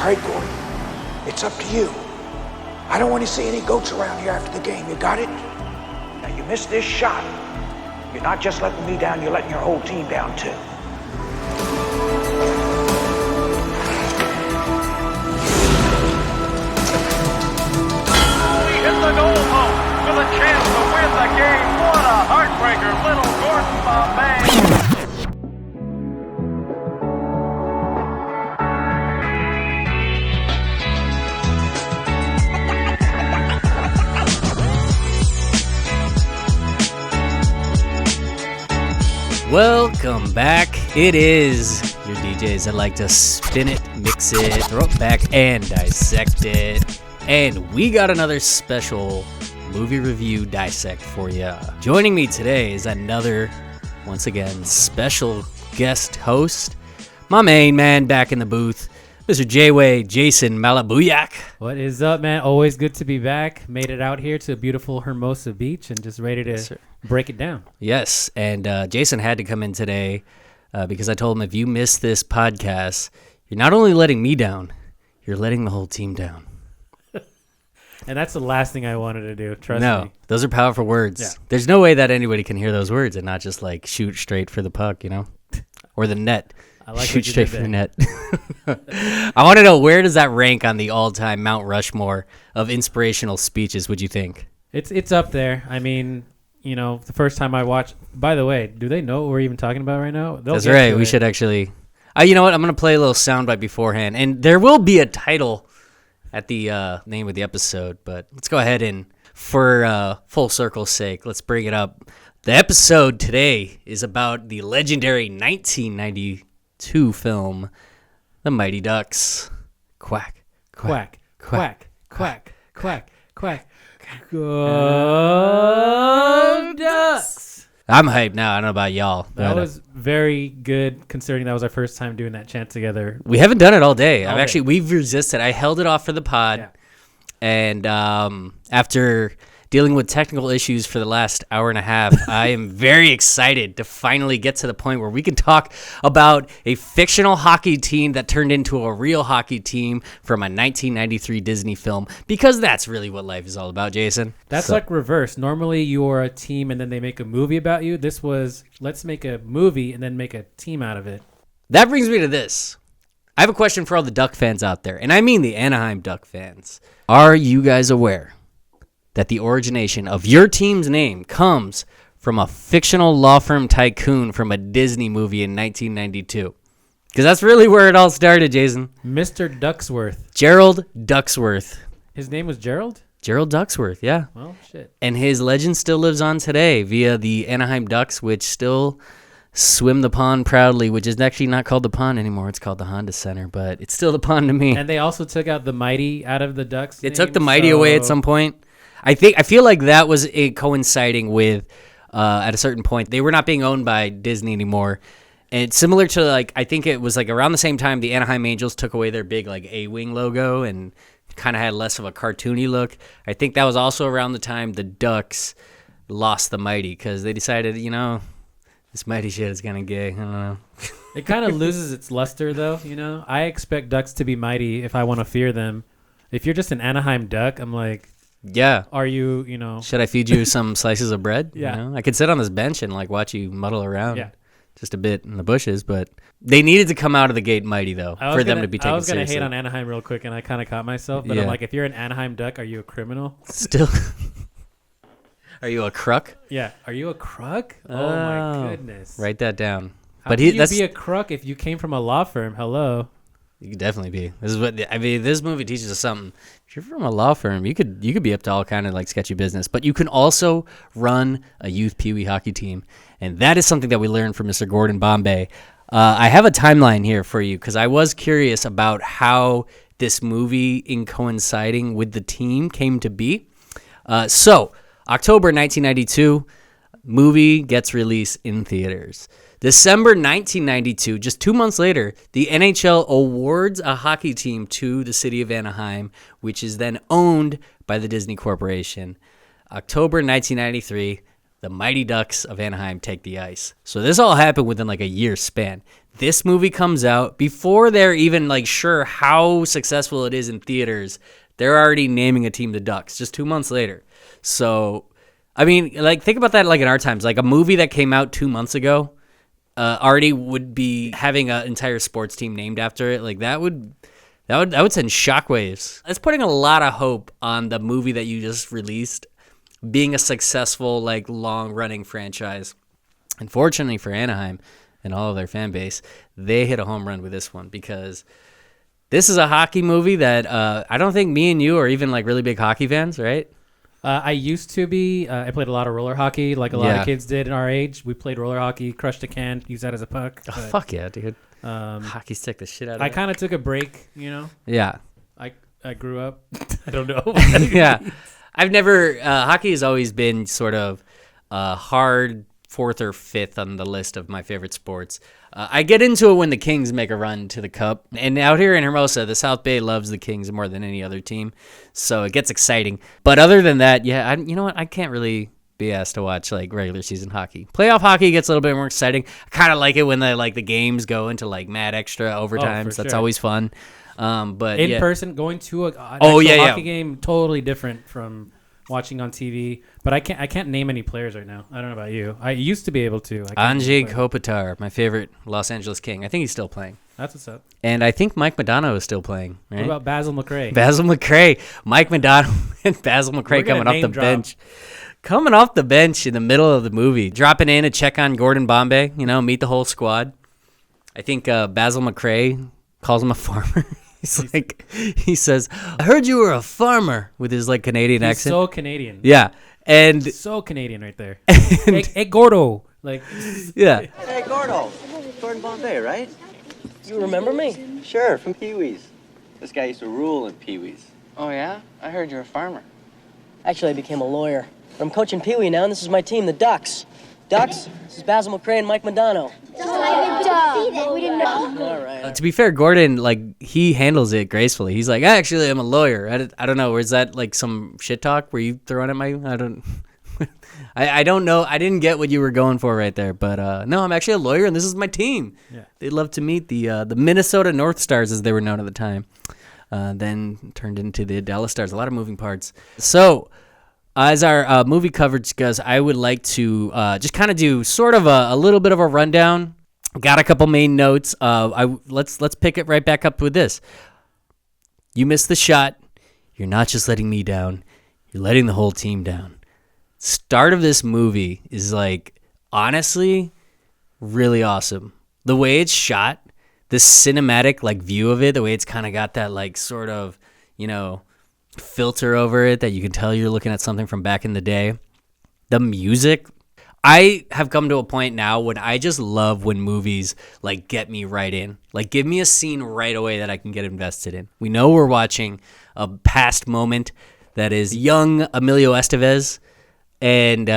right, Gordon. It's up to you. I don't want to see any goats around here after the game. You got it? Now, you missed this shot. You're not just letting me down, you're letting your whole team down, too. He hit the goal post with a chance to win the game. What a heartbreaker, little Gordon Bombay. Welcome back. It is your DJs that like to spin it, mix it, throw it back, and dissect it. And we got another special movie review dissect for you. Joining me today is another, once again, special guest host, my main man back in the booth, Mr. J-Way, Jason Malabuyoc. What is up, man? Always good to be back. Made it out here to beautiful Hermosa Beach and just ready to break it down. Yes, and Jason had to come in today because I told him if you miss this podcast, you're not only letting me down, you're letting the whole team down. And that's the last thing I wanted to do, trust me. No, those are powerful words. Yeah. There's no way that anybody can hear those words and not just like shoot straight for the puck, you know? Or the net. I like shoot straight for the net. I want to know, where does that rank on the all-time Mount Rushmore of inspirational speeches, would you think? It's up there. I mean, you know, the first time I watched... By the way, do they know what we're even talking about right now? That's right. We should actually... you know what? I'm going to play a little soundbite beforehand, and there will be a title at the name of the episode, but let's go ahead and, for full circle's sake, let's bring it up. The episode today is about the legendary 1992 film, The Mighty Ducks. Quack, quack, quack, quack, quack, quack. Go Ducks! I'm hyped now. I don't know about y'all. That was very good, considering that was our first time doing that chant together. We haven't done it all day. We've resisted. I held it off for the pod. Yeah. And after dealing with technical issues for the last hour and a half, I am very excited to finally get to the point where we can talk about a fictional hockey team that turned into a real hockey team from a 1993 Disney film, because that's really what life is all about, Jason. That's like reverse. Normally you're a team and then they make a movie about you. This was, let's make a movie and then make a team out of it. That brings me to this. I have a question for all the Duck fans out there, and I mean the Anaheim Duck fans. Are you guys aware that the origination of your team's name comes from a fictional law firm tycoon from a Disney movie in 1992? Because that's really where it all started, Jason. Mr. Ducksworth. Gerald Ducksworth. His name was Gerald? Gerald Ducksworth, yeah. Well, shit. And his legend still lives on today via the Anaheim Ducks, which still swim the pond proudly, which is actually not called the pond anymore. It's called the Honda Center, but it's still the pond to me. And they also took out the Mighty out of the Ducks. They took the Mighty away at some point. I feel like that was coinciding with, at a certain point, they were not being owned by Disney anymore. And it's similar to, like, I think it was like around the same time the Anaheim Angels took away their big like A-wing logo and kind of had less of a cartoony look. I think that was also around the time the Ducks lost the Mighty, because they decided, you know, this Mighty shit is kind of gay. I don't know. It kind of loses its luster, though, you know? I expect Ducks to be mighty if I want to fear them. If you're just an Anaheim Duck, I'm like... Yeah. Are you, you know... Should I feed you some slices of bread? Yeah. You know? I could sit on this bench and like watch you muddle around. Yeah. Just a bit in the bushes, but they needed to come out of the gate mighty, though, for them to be taken seriously. I was going to hate on Anaheim real quick, and I kind of caught myself, but I'm like, if you're an Anaheim Duck, are you a criminal? Still... Are you a cruck? Yeah. Are you a cruck? Oh, my goodness. Write that down. How can you be a cruck if you came from a law firm? Hello. You could definitely be. This is what I mean. This movie teaches us something. If you're from a law firm, you could be up to all kind of like sketchy business, but you can also run a youth Pee Wee hockey team, and that is something that we learned from Mr. Gordon Bombay. I have a timeline here for you because I was curious about how this movie, in coinciding with the team, came to be. So October 1992, movie gets released in theaters. December 1992, just 2 months later, the NHL awards a hockey team to the city of Anaheim, which is then owned by the Disney Corporation. October 1993, the Mighty Ducks of Anaheim take the ice. So this all happened within like a year span. This movie comes out before they're even like sure how successful it is in theaters. They're already naming a team the Ducks just 2 months later. So, I mean, like think about that like in our times. Like a movie that came out 2 months ago already would be having an entire sports team named after it. Like that would send shockwaves. It's putting a lot of hope on the movie that you just released being a successful, like, long-running franchise. Unfortunately for Anaheim and all of their fan base, they hit a home run with this one because this is a hockey movie that I don't think me and you are even, like, really big hockey fans, right? I used to be. I played a lot of roller hockey like a lot of kids did in our age. We played roller hockey, crushed a can, used that as a puck. Oh, fuck yeah, dude. Hockey stick the shit out of it. I kind of took a break, you know? Yeah. I grew up. I don't know. Yeah. I've never hockey has always been sort of hard fourth or fifth on the list of my favorite sports. I get into it when the Kings make a run to the Cup. And out here in Hermosa, the South Bay loves the Kings more than any other team. So it gets exciting. But other than that, yeah, you know what? I can't really be asked to watch like regular season hockey. Playoff hockey gets a little bit more exciting. I kind of like it when the games go into like mad extra overtimes. That's always fun. But in person, going to an hockey game, totally different from watching on TV. But I can't name any players right now. I don't know about you. I used to be able to. Anze Kopitar, my favorite Los Angeles King. I think he's still playing. That's what's up. And I think Mike Modano is still playing. Right? What about Basil McRae? Basil McRae, Mike Modano, and Basil McRae coming off the bench. Coming off the bench in the middle of the movie, dropping in to check on Gordon Bombay. You know, meet the whole squad. I think Basil McRae calls him a farmer. He says, I heard you were a farmer with his like Canadian accent. So Canadian. Yeah. And so Canadian right there. Hey, Gordo. Like, yeah. Hey, Gordo. Gordon Bombay, right? You remember me? Sure, from Pee-wee's. This guy used to rule in Pee-wee's. Oh, yeah? I heard you're a farmer. Actually, I became a lawyer. I'm coaching Pee Wee now, and this is my team, the Ducks. Ducks, this is Basil McRae and Mike Modano. We didn't know. All right. To be fair, Gordon, like, he handles it gracefully. He's like, actually, I'm a lawyer. I don't know. Is that like some shit talk where you throwing at my? I don't. I don't know. I didn't get what you were going for right there. But no, I'm actually a lawyer, and this is my team. Yeah. They'd love to meet the Minnesota North Stars, as they were known at the time. Then turned into the Dallas Stars. A lot of moving parts. So. As our movie coverage goes, I would like to just kind of do sort of a little bit of a rundown. Got a couple main notes. Let's pick it right back up with this. You missed the shot. You're not just letting me down. You're letting the whole team down. Start of this movie is like honestly really awesome. The way it's shot, the cinematic like view of it, the way it's kind of got that like sort of, you know, filter over it that you can tell you're looking at something from back in the day. The music, I have come to a point now when I just love when movies like get me right in, like give me a scene right away that I can get invested in. We know we're watching a past moment that is young Emilio Estevez, and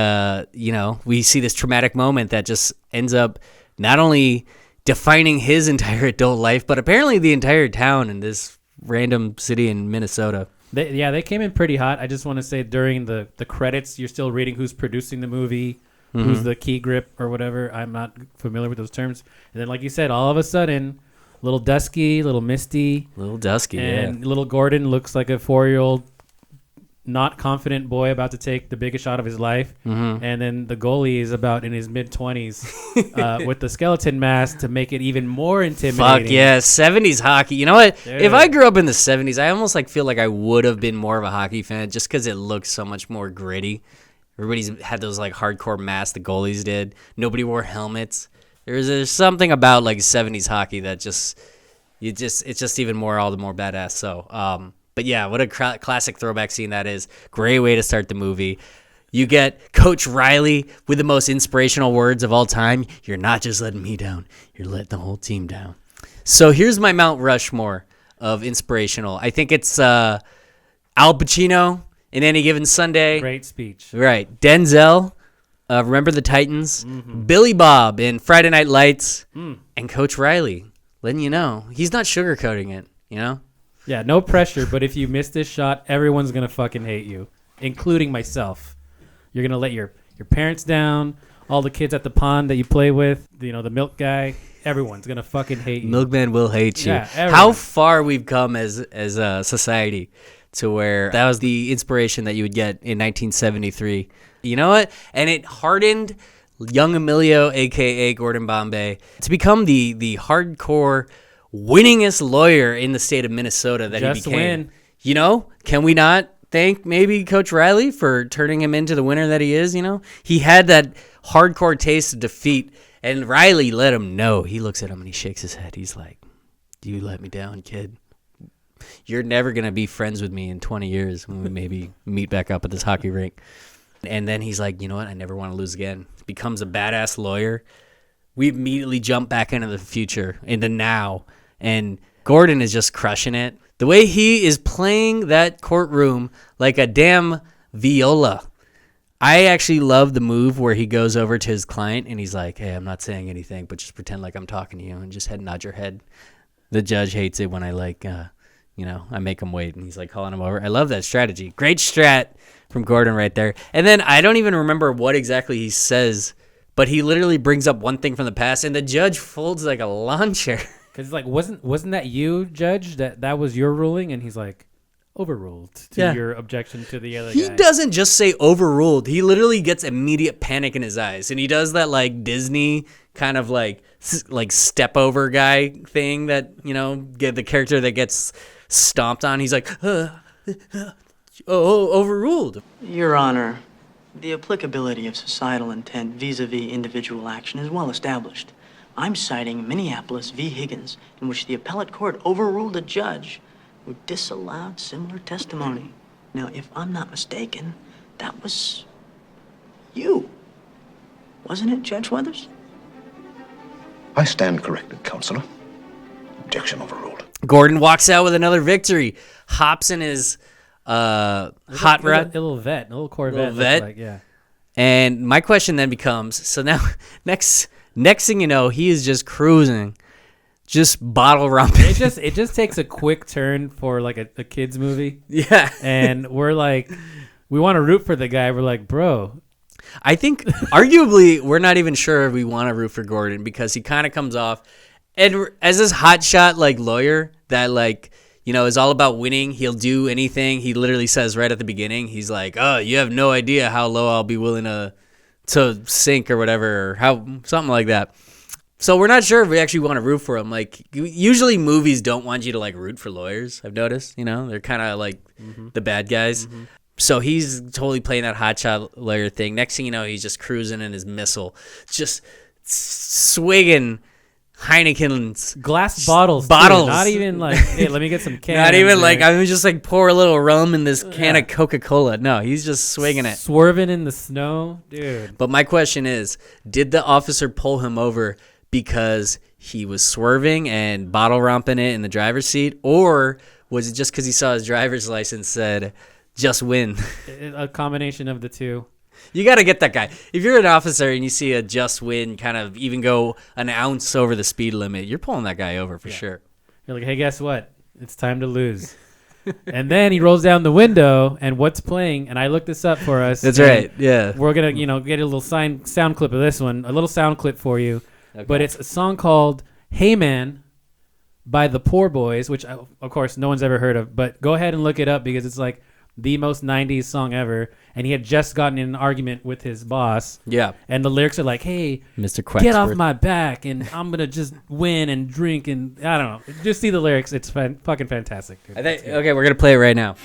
you know, we see this traumatic moment that just ends up not only defining his entire adult life, but apparently the entire town in this random city in Minnesota. They came in pretty hot. I just want to say during the credits, you're still reading who's producing the movie, who's the key grip or whatever. I'm not familiar with those terms. And then, like you said, all of a sudden, little dusky, little misty. Little dusky, and little Gordon looks like a 4-year-old, not confident boy about to take the biggest shot of his life. And then the goalie is about in his mid-20s with the skeleton mask to make it even more intimidating. Fuck yeah, 70s hockey. You know what? Dude. If I grew up in the 70s, I almost like feel like I would have been more of a hockey fan just because it looked so much more gritty. Everybody's had those like hardcore masks the goalies did. Nobody wore helmets. There's something about like 70s hockey that it's just even more all the more badass. So but yeah, what a classic throwback scene that is. Great way to start the movie. You get Coach Riley with the most inspirational words of all time. You're not just letting me down. You're letting the whole team down. So here's my Mount Rushmore of inspirational. I think it's Al Pacino in Any Given Sunday. Great speech. Right. Denzel, Remember the Titans. Billy Bob in Friday Night Lights. And Coach Riley, letting you know. He's not sugarcoating it, you know? Yeah, no pressure, but if you miss this shot, everyone's going to fucking hate you, including myself. You're going to let your your parents down, all the kids at the pond that you play with, you know, the milk guy. Everyone's gonna fucking hate you. Milkman will hate you. Yeah, How far we've come as a society to where that was the inspiration that you would get in 1973. You know what? And it hardened young Emilio, a.k.a. Gordon Bombay, to become the hardcore winningest lawyer in the state of Minnesota that Just he became. win. You know, can we not thank maybe Coach Riley for turning him into the winner that he is? You know, he had that hardcore taste of defeat, and Riley let him know. He looks at him and he shakes his head. He's like, "You let me down, kid. You're never going to be friends with me in 20 years when we maybe meet back up at this hockey rink." And then he's like, "You know what? I never want to lose again." Becomes a badass lawyer. We immediately jump back into the future, into now. And Gordon is just crushing it. The way he is playing that courtroom like a damn viola. I actually love the move where he goes over to his client and he's like, "Hey, I'm not saying anything, but just pretend like I'm talking to you and just nod your head." The judge hates it when I I make him wait, and he's like calling him over. I love that strategy. Great strat from Gordon right there. And then I don't even remember what exactly he says, but he literally brings up one thing from the past, and the judge folds like a lawn chair. Because like, wasn't that you, Judge? That was your ruling, and he's like, overruled to your objection to the other guy. He doesn't just say overruled. He literally gets immediate panic in his eyes, and he does that like Disney kind of like step over guy thing that get the character that gets stomped on. He's like, overruled. Your Honor, the applicability of societal intent vis-a-vis individual action is well established. I'm citing Minneapolis v. Higgins, in which the appellate court overruled a judge who disallowed similar testimony. Now, if I'm not mistaken, that was you. Wasn't it, Judge Weathers? I stand corrected, Counselor. Objection overruled. Gordon walks out with another victory. Hops in his hot rod. A little Corvette. Like, yeah. And my question then becomes, so now next thing you know, he is just cruising, just bottle romping. It just takes a quick turn for like a kid's movie. Yeah. And we're like, we want to root for the guy. We're like, bro. I think arguably we're not even sure if we want to root for Gordon, because he kind of comes off and as this hotshot like lawyer that is all about winning. He'll do anything. He literally says right at the beginning, he's like, "Oh, you have no idea how low I'll be willing to sink or whatever," or how something like that. So we're not sure if we actually want to root for him. Like usually movies don't want you to like root for lawyers. I've noticed, they're kind of like the bad guys. Mm-hmm. So he's totally playing that hotshot lawyer thing. Next thing you know, he's just cruising in his missile, just swigging Heineken's glass bottles. Not even like, hey, let me get some cans. Not even like, I mean, just like pour a little rum in this can of Coca-Cola. No, he's just swinging it. Swerving in the snow, dude. But my question is, did the officer pull him over because he was swerving and bottle romping it in the driver's seat? Or was it just because he saw his driver's license said, "Just win"? A combination of the two. You got to get that guy. If you're an officer and you see a "just win" kind of even go an ounce over the speed limit, you're pulling that guy over for sure. You're like, hey, guess what? It's time to lose. And then he rolls down the window, and what's playing? And I looked this up for us. That's right. Yeah. We're going to get a little sound clip of this one, a little sound clip for you. Okay. But it's a song called "Hey Man" by the Poor Boys, which, of course, no one's ever heard of. But go ahead and look it up because it's like the most 90s song ever. And he had just gotten in an argument with his boss. Yeah. And the lyrics are like, "Hey, Mr. Quack, get off my back and I'm going to just win and drink." And I don't know. Just see the lyrics. It's fucking fantastic. Dude. Okay, we're going to play it right now.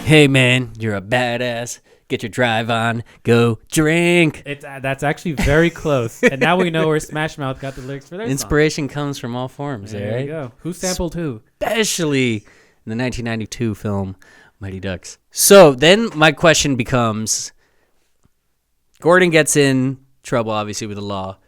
Hey man, you're a badass. Get your drive on. Go drink. That's actually very close. And now we know where Smash Mouth got the lyrics for their Inspiration comes from all forms. There right? you go. Who sampled who? Especially in the 1992 film Mighty Ducks. So then my question becomes, Gordon gets in trouble, obviously, with the law.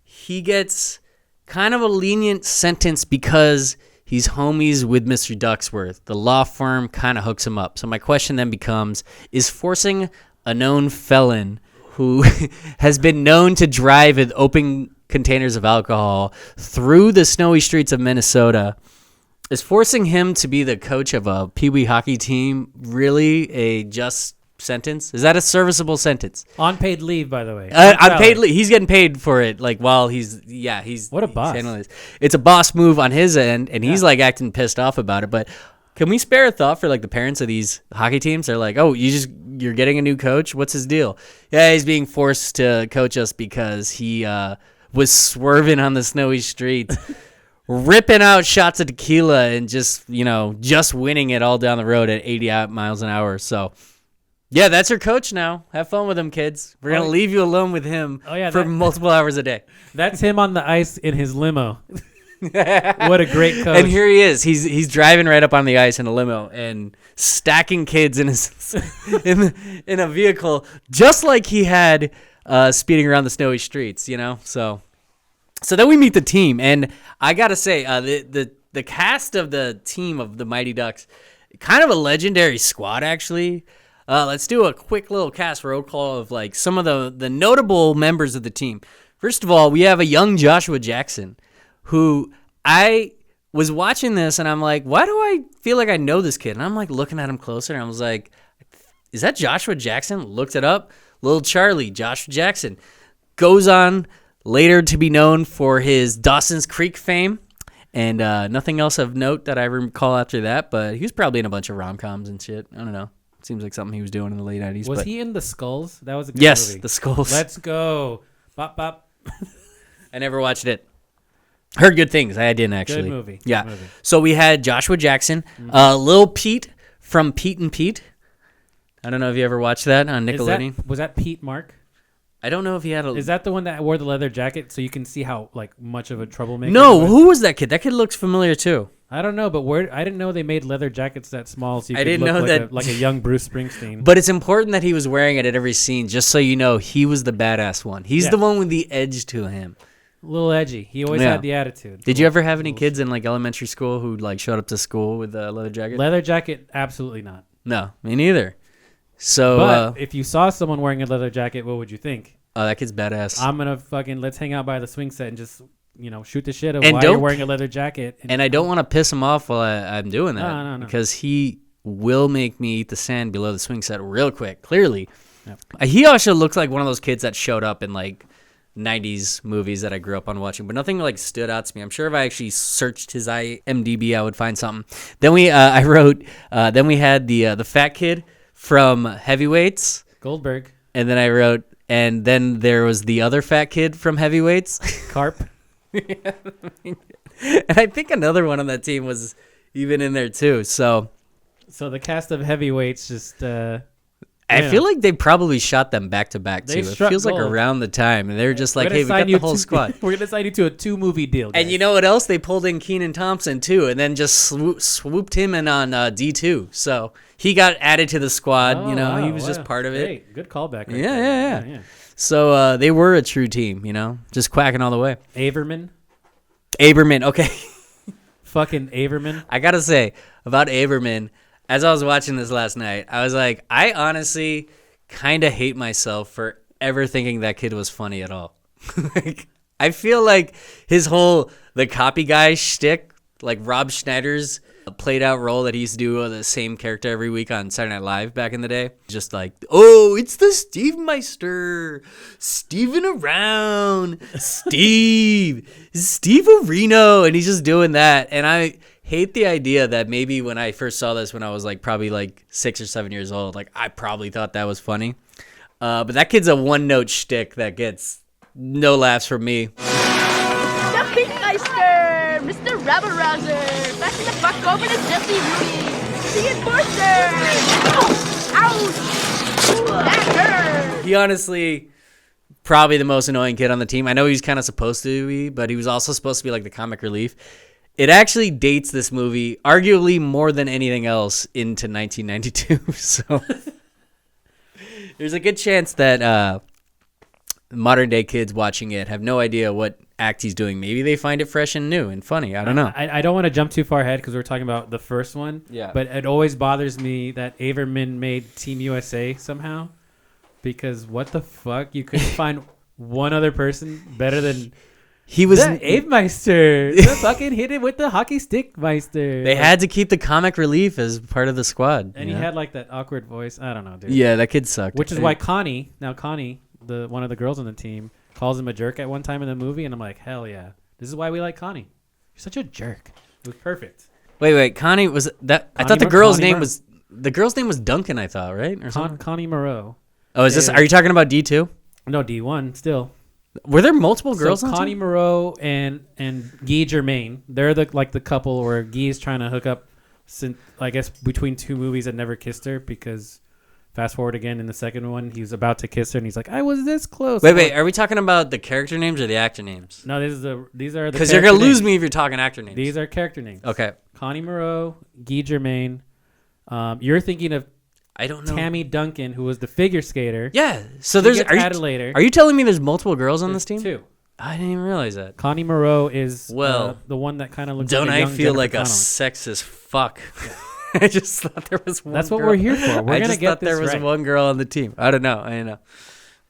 He gets kind of a lenient sentence because he's homies with Mr. Ducksworth. The law firm kind of hooks him up. So my question then becomes, is forcing a known felon who has been known to drive with open containers of alcohol through the snowy streets of Minnesota, is forcing him to be the coach of a Pee Wee hockey team really a just sentence? Is that a serviceable sentence? Unpaid leave, by the way. Unpaid leave. He's getting paid for it. Like while he's what a boss. It's a boss move on his end, and he's like acting pissed off about it. But can we spare a thought for like the parents of these hockey teams? They're like, oh, you're getting a new coach. What's his deal? Yeah, he's being forced to coach us because he was swerving on the snowy streets. Ripping out shots of tequila and just winning it all down the road at 80 miles an hour. So, yeah, that's your coach now. Have fun with him, kids. We're going to leave you alone with him for multiple hours a day. That's him on the ice in his limo. What a great coach. And here he is. He's driving right up on the ice in a limo and stacking kids in his in a vehicle just like he had speeding around the snowy streets, So then we meet the team, and I gotta say, the cast of the team of the Mighty Ducks, kind of a legendary squad, actually. Let's do a quick little cast roll call of like some of the notable members of the team. First of all, we have a young Joshua Jackson, who I was watching this, and I'm like, why do I feel like I know this kid? And I'm like looking at him closer, and I was like, is that Joshua Jackson? Looked it up. Little Charlie, Joshua Jackson, goes on later to be known for his Dawson's Creek fame, and nothing else of note that I recall after that, but he was probably in a bunch of rom-coms and shit. I don't know. Seems like something he was doing in the late 90s. Was he in The Skulls? That was a good movie. The Skulls. Let's go. Bop, bop. I never watched it. Heard good things. I didn't actually. Good movie. Yeah. Good movie. So we had Joshua Jackson, Lil Pete from Pete and Pete. I don't know if you ever watched that on Nickelodeon. Was that Pete Mark? I don't know if he had a... Is that the one that wore the leather jacket so you can see how like much of a troublemaker? No, who was that kid? That kid looks familiar too. I don't know, but I didn't know they made leather jackets that small so you could didn't look know like that... like a young Bruce Springsteen. But it's important that he was wearing it at every scene, just so you know he was the badass one. He's the one with the edge to him. A little edgy. He always had the attitude. Did you ever have any kids in like elementary school who like showed up to school with a leather jacket? Leather jacket, absolutely not. No, me neither. So, but if you saw someone wearing a leather jacket, what would you think? Oh, that kid's badass. I'm gonna let's hang out by the swing set and just shoot the shit of why you're wearing a leather jacket. And I don't want to piss him off while I'm doing that. No. Because he will make me eat the sand below the swing set real quick. Clearly, he also looks like one of those kids that showed up in like 90s movies that I grew up on watching, but nothing like stood out to me. I'm sure if I actually searched his IMDb, I would find something. Then I wrote. Then we had the fat kid from Heavyweights, Goldberg, and then I wrote. And then there was the other fat kid from Heavyweights. Carp. And I think another one on that team was even in there too. So the cast of Heavyweights just... I feel like they probably shot them back to back too. It feels like around the time. And they're just like, hey, we got the whole squad. We're going to sign you to a 2-movie deal, guys. And you know what else? They pulled in Kenan Thompson too and then just swooped him in on D2. So... he got added to the squad, he was just part of it. Hey, good callback. Right yeah. So they were a true team, just quacking all the way. Averman, okay. Fucking Averman. I got to say about Averman, as I was watching this last night, I was like, I honestly kind of hate myself for ever thinking that kid was funny at all. I feel like his whole, the copy guy shtick, like Rob Schneider's played out role that he used to do the same character every week on Saturday Night Live back in the day. Just like, oh, it's the Steve Meister, Steven around, Steve Areno, and he's just doing that. And I hate the idea that maybe when I first saw this when I was like probably like 6 or 7 years old, like I probably thought that was funny. But that kid's a one-note shtick that gets no laughs from me. The Pink Meister, Mr. Rabble Rouser, passing the puck over to Jesse Rooney, the Enforcer. Ouch! That hurt! He honestly, probably the most annoying kid on the team. I know he's kind of supposed to be, but he was also supposed to be like the comic relief. It actually dates this movie, arguably more than anything else, into 1992. So there's a good chance that modern day kids watching it have no idea what act he's doing. Maybe they find it fresh and new and funny. I don't know. I don't want to jump too far ahead because we're talking about the first one. Yeah. But it always bothers me that Averman made Team USA somehow, because what the fuck? You couldn't find one other person better than He was the Abe Meister. The fucking hit it with the hockey stick Meister. They had to keep the comic relief as part of the squad. And he had like that awkward voice. I don't know, dude. Yeah, that kid sucked. Which is why Connie, the one of the girls on the team, calls him a jerk at one time in the movie, and I'm like, hell yeah. This is why we like Connie. You're such a jerk. It was perfect. Wait, Connie was that? I thought the girl's name was Duncan. I thought, right, or something. Connie Moreau. Oh, is this? Are you talking about D2? No, D1 still. Were there multiple girls? So on Connie team? Moreau and Guy Germain. They're the couple where Guy's trying to hook up. Since I guess between two movies that never kissed her, because fast forward again in the second one, he was about to kiss her and he's like, I was this close. Wait, are we talking about the character names or the actor names? No, these are the because you're gonna lose me if you're talking actor names. These are character names. Okay. Connie Moreau, Guy Germain. You're thinking of I don't know. Tammy Duncan, who was the figure skater. Yeah. So She there's gets added later. Are you telling me there's multiple girls on this team? Two. I didn't even realize that. Connie Moreau is the one that kind of looks don't like a young I feel Jennifer like Connelly. a sexist fuck? I just thought there was one. That's what girl. we're here for. We're I gonna just get thought this there was right. one girl on the team. I don't know.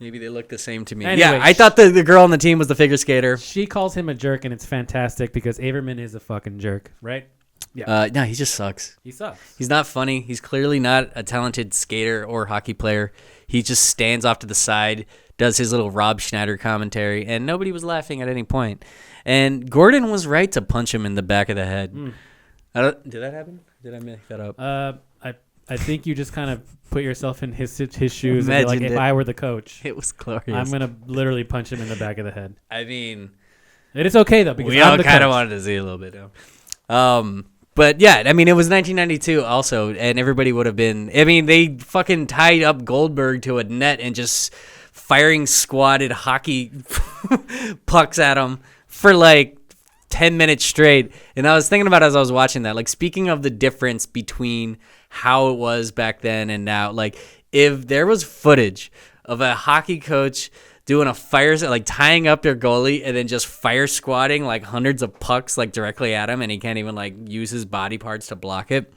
Maybe they look the same to me. Anyway, yeah, I thought the girl on the team was the figure skater. She calls him a jerk, and it's fantastic because Averman is a fucking jerk, right? Yeah. No, he just sucks. He sucks. He's not funny. He's clearly not a talented skater or hockey player. He just stands off to the side, does his little Rob Schneider commentary, and nobody was laughing at any point. And Gordon was right to punch him in the back of the head. Did that happen? Did I make that up? I think you just kind of put yourself in his shoes and be like, Imagined if it. I were the coach, It was glorious. I'm gonna literally punch him in the back of the head. I mean, It is okay though because we I'm all the kind of coach. wanted to see a little bit. But yeah, I mean, it was 1992 also, and everybody would have been. I mean, they fucking tied up Goldberg to a net and just firing squatted hockey pucks at him for like 10 minutes straight. And I was thinking about it as I was watching that, like, speaking of the difference between how it was back then and now, like, if there was footage of a hockey coach doing a like tying up their goalie and then just fire squatting like hundreds of pucks like directly at him, and he can't even like use his body parts to block it,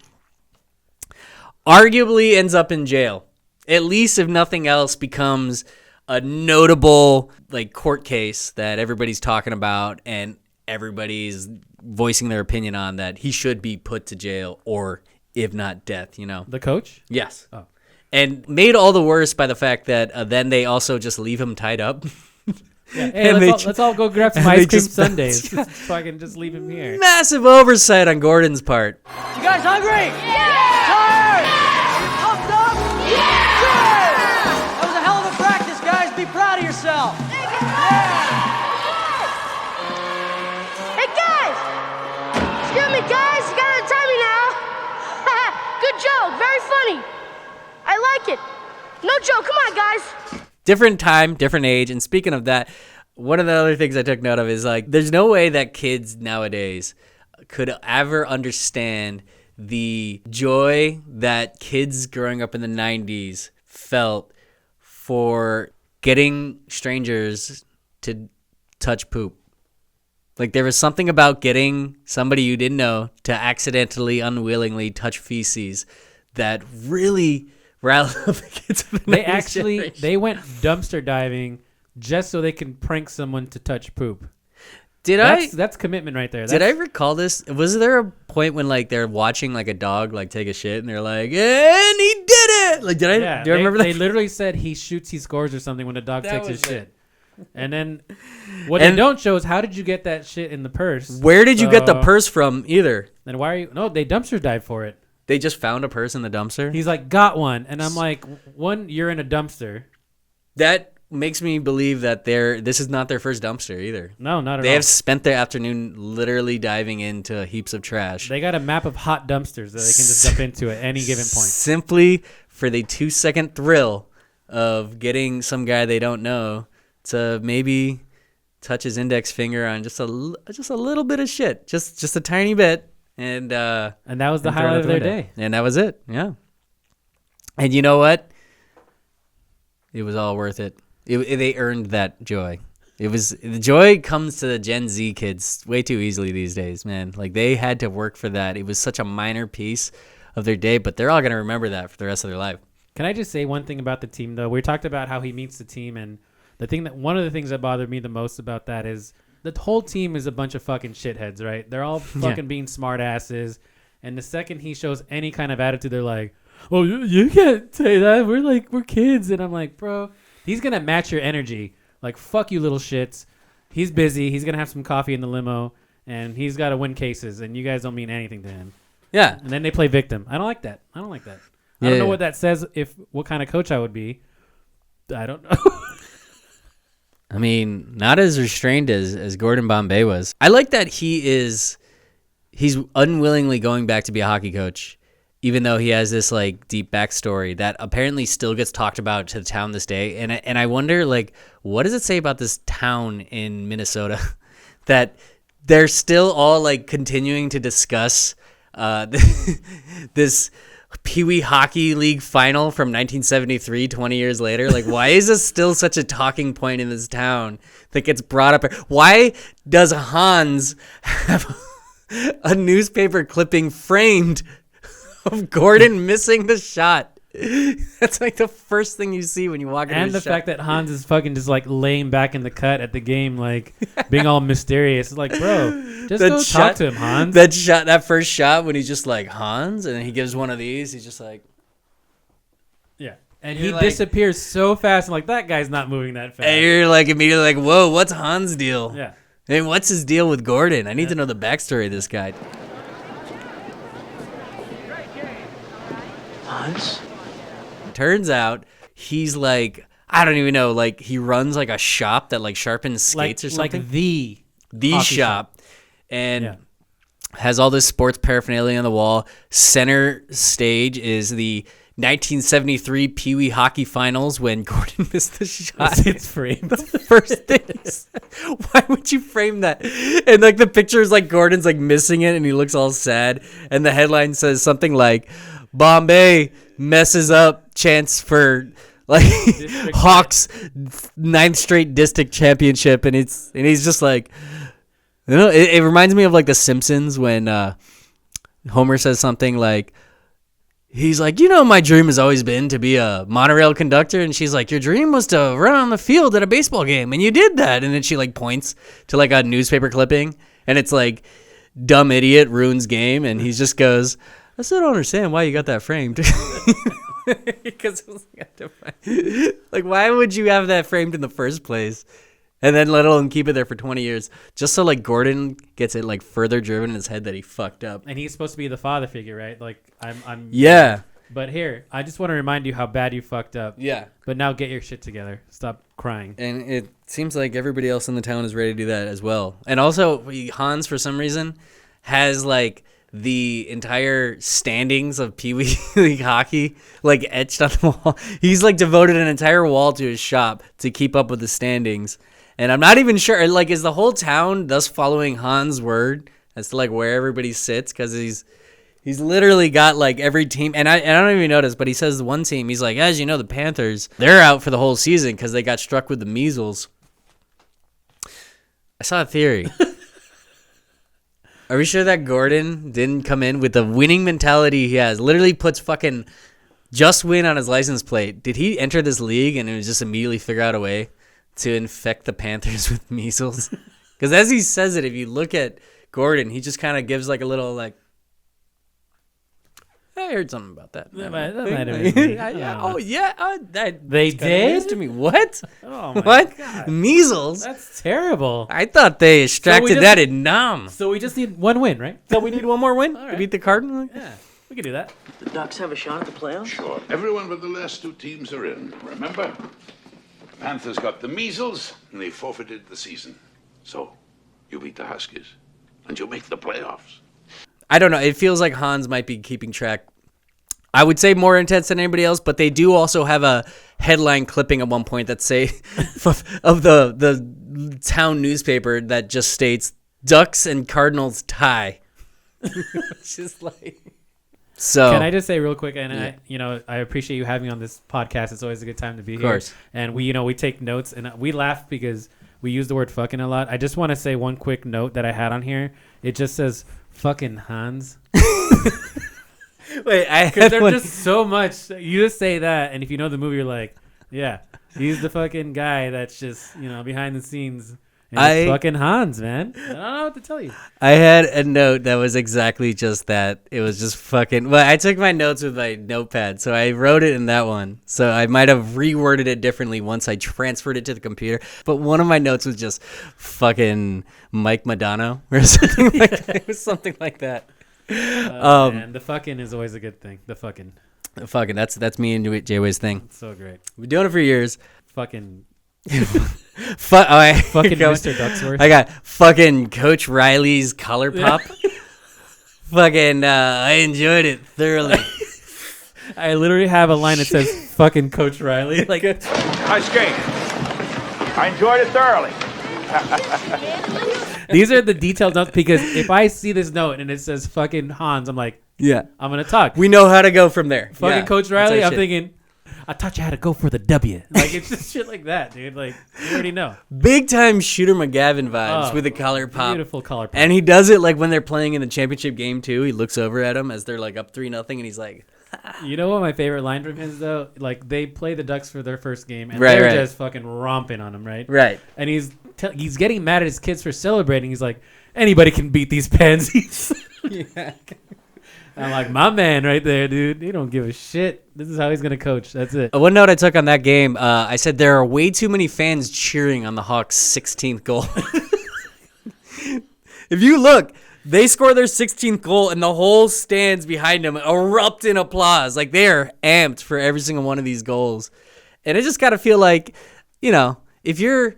arguably ends up in jail. At least, if nothing else, becomes a notable like court case that everybody's talking about and everybody's voicing their opinion on, that he should be put to jail, or if not death, you know. The coach? Yes. Oh. And made all the worse by the fact that then they also just leave him tied up. Yeah. Hey, let's all go grab some ice cream sundaes. So I can just leave him here. Massive oversight on Gordon's part. You guys hungry? Yeah! Tired? Pumped up? Yeah! Good! That was a hell of a practice, guys. Be proud of yourself. Hey guys! Excuse me, guys. You gotta tell me now. Good joke. Very funny. I like it. No joke. Come on, guys. Different time, different age. And speaking of that, one of the other things I took note of is like, there's no way that kids nowadays could ever understand the joy that kids growing up in the 90s felt for getting strangers to touch poop. Like, there was something about getting somebody you didn't know to accidentally, unwillingly touch feces that really riled up the kids of the 90s They went dumpster diving just so they can prank someone to touch poop. That's commitment right there. Did I recall this? Was there a point when like they're watching like a dog like take a shit and they're like, and he did it? Like, do I remember that? They literally said he shoots, he scores or something when a dog takes his shit. And then what And- they don't show is how did you get that shit in the purse? Where did you get the purse from either? Then why are you? No, they dumpster dive for it. They just found a purse in the dumpster? He's like, got one. And I'm like, one, you're in a dumpster. That makes me believe that this is not their first dumpster either. No, not at all. They have spent their afternoon literally diving into heaps of trash. They got a map of hot dumpsters that they can just jump into at any given point. Simply for the 2-second thrill of getting some guy they don't know to maybe touch his index finger on just a little bit of shit. Just a tiny bit. And that was the highlight of their day. And that was it. Yeah. And you know what? It was all worth it. They earned that joy. The joy comes to the Gen Z kids way too easily these days, man. Like, they had to work for that. It was such a minor piece of their day, but they're all going to remember that for the rest of their life. Can I just say one thing about the team, though? We talked about how he meets the team, and one of the things that bothered me the most about that is the whole team is a bunch of fucking shitheads, right? They're all fucking being smart asses, and the second he shows any kind of attitude, they're like, "Oh, you can't say that. We're kids," and I'm like, bro, he's gonna match your energy. Like, fuck you, little shits. He's busy. He's gonna have some coffee in the limo, and he's got to win cases, and you guys don't mean anything to him. Yeah, and then they play victim. I don't like that. I don't know what that says. What kind of coach I would be. I don't know. I mean, not as restrained as Gordon Bombay was. I like that he's unwillingly going back to be a hockey coach, even though he has this like deep backstory that apparently still gets talked about to the town this day. And I wonder, like, what does it say about this town in Minnesota that they're still all like continuing to discuss this Pee Wee Hockey League final from 1973, 20 years later? Like, why is this still such a talking point in this town that gets brought up? Why does Hans have a newspaper clipping framed of Gordon missing the shot? That's like the first thing you see when you walk into and the shot. fact that Hans is fucking just like laying back in the cut at the game, like being all mysterious. It's like, bro, just go talk to him, Hans. That first shot when he's just like, Hans, and then he gives one of these, he's just like, yeah. And he disappears so fast. I'm like, that guy's not moving that fast. And you're like immediately like, whoa, what's Hans' deal? Yeah. And what's his deal with Gordon? I need to know the backstory of this guy. Hans? Turns out he's like, I don't even know, like he runs like a shop that like sharpens skates or something. Like the shop. And has all this sports paraphernalia on the wall. Center stage is the 1973 Pee Wee Hockey Finals when Gordon missed the shot. It's framed. The first thing is, why would you frame that? And like the picture is like Gordon's like missing it and he looks all sad. And the headline says something like, Bombay messes up chance for like Hawks 9th straight district championship. And he's just like, you know, it reminds me of like The Simpsons when Homer says something like, he's like, you know, my dream has always been to be a monorail conductor. And she's like, your dream was to run on the field at a baseball game. And you did that. And then she like points to like a newspaper clipping. And it's like, dumb idiot ruins game. And he just goes, I still don't understand why you got that framed. Because it was like, why would you have that framed in the first place? And then let alone keep it there for 20 years. Just so like Gordon gets it like further driven in his head that he fucked up. And he's supposed to be the father figure, right? Like I'm Yeah. But here, I just want to remind you how bad you fucked up. Yeah. But now get your shit together. Stop crying. And it seems like everybody else in the town is ready to do that as well. And also Hans, for some reason, has like the entire standings of Pee Wee League hockey like etched on the wall. He's like devoted an entire wall to his shop to keep up with the standings. And I'm not even sure, like, is the whole town thus following Hans' word as to like where everybody sits? Because he's literally got like every team, and I don't even notice, but he says one team, he's like, as you know, the Panthers, they're out for the whole season because they got struck with the measles. I saw a theory. Are we sure that Gordon didn't come in with the winning mentality he has? Literally puts fucking just win on his license plate. Did he enter this league and it was just immediately figure out a way to infect the Panthers with measles? Because as he says it, if you look at Gordon, he just kind of gives like a little like, I heard something about that. That might have been me. Oh yeah, they did to me. What? Oh my what? God. Measles? That's terrible. I thought they extracted that in Nam. So we just need one win, right? So we need one more win All to right. beat the Cardinals. Yeah, we can do that. The Ducks have a shot at the playoffs? Sure. Everyone but the last two teams are in. Remember? The Panthers got the measles and they forfeited the season. So you beat the Huskies and you make the playoffs. I don't know. It feels like Hans might be keeping track. I would say more intense than anybody else, but they do also have a headline clipping at one point that say of the town newspaper that just states Ducks and Cardinals tie. It's just like, So can I just say real quick, and I appreciate you having me on this podcast. It's always a good time to be here. Of course. And we take notes, and we laugh because we use the word fucking a lot. I just want to say one quick note that I had on here. It just says Fuckin Hans. Wait, because there's just so much. You just say that, and if you know the movie, you're like, yeah, he's the fucking guy that's just behind the scenes. And it's Fuckin Hans, man. I don't know what to tell you. I had a note that was exactly just that. It was just fucking. Well, I took my notes with my notepad, so I wrote it in that one. So I might have reworded it differently once I transferred it to the computer. But one of my notes was just fucking Mike Modano or something like that. It was something like that. Man, the fucking is always a good thing. The fucking. That's me and Jay-Way's thing. It's so great. We've been doing it for years. Fucking. Fucking Mr. Ducksworth. I got fucking Coach Riley's collar pop. Fucking, I enjoyed it thoroughly. I literally have a line that says "fucking Coach Riley." Like, Nice game. I enjoyed it thoroughly. these are the detailed notes because if I see this note and it says "fucking Hans," I'm like, yeah, I'm gonna talk. We know how to go from there. Fucking Coach Riley. I'm thinking, I taught you how to go for the W. Like, it's just shit like that, dude. Like, you already know. Big time Shooter McGavin vibes with the collar pop. Beautiful collar pop. And he does it like when they're playing in the championship game too. He looks over at them as they're like up 3-0 and he's like, you know what my favorite line from him is though? Like, they play the Ducks for their first game and they're just fucking romping on him, right? Right. And he's getting mad at his kids for celebrating. He's like, anybody can beat these pansies. Yeah. I'm like, my man right there, dude. He don't give a shit. This is how he's going to coach. That's it. One note I took on that game, I said there are way too many fans cheering on the Hawks' 16th goal. If you look, they score their 16th goal and the whole stands behind them erupt in applause. Like, they're amped for every single one of these goals. And I just got to feel like, if you're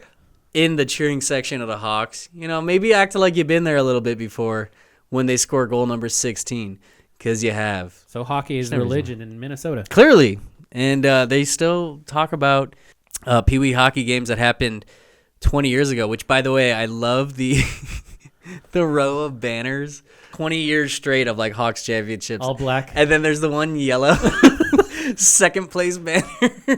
in the cheering section of the Hawks, maybe act like you've been there a little bit before when they score goal number 16. Because you have. So hockey is religion in Minnesota. Clearly. And they still talk about Pee Wee hockey games that happened 20 years ago, which, by the way, I love the the row of banners. 20 years straight of, like, Hawks championships. All black. And then there's the one yellow second place banner.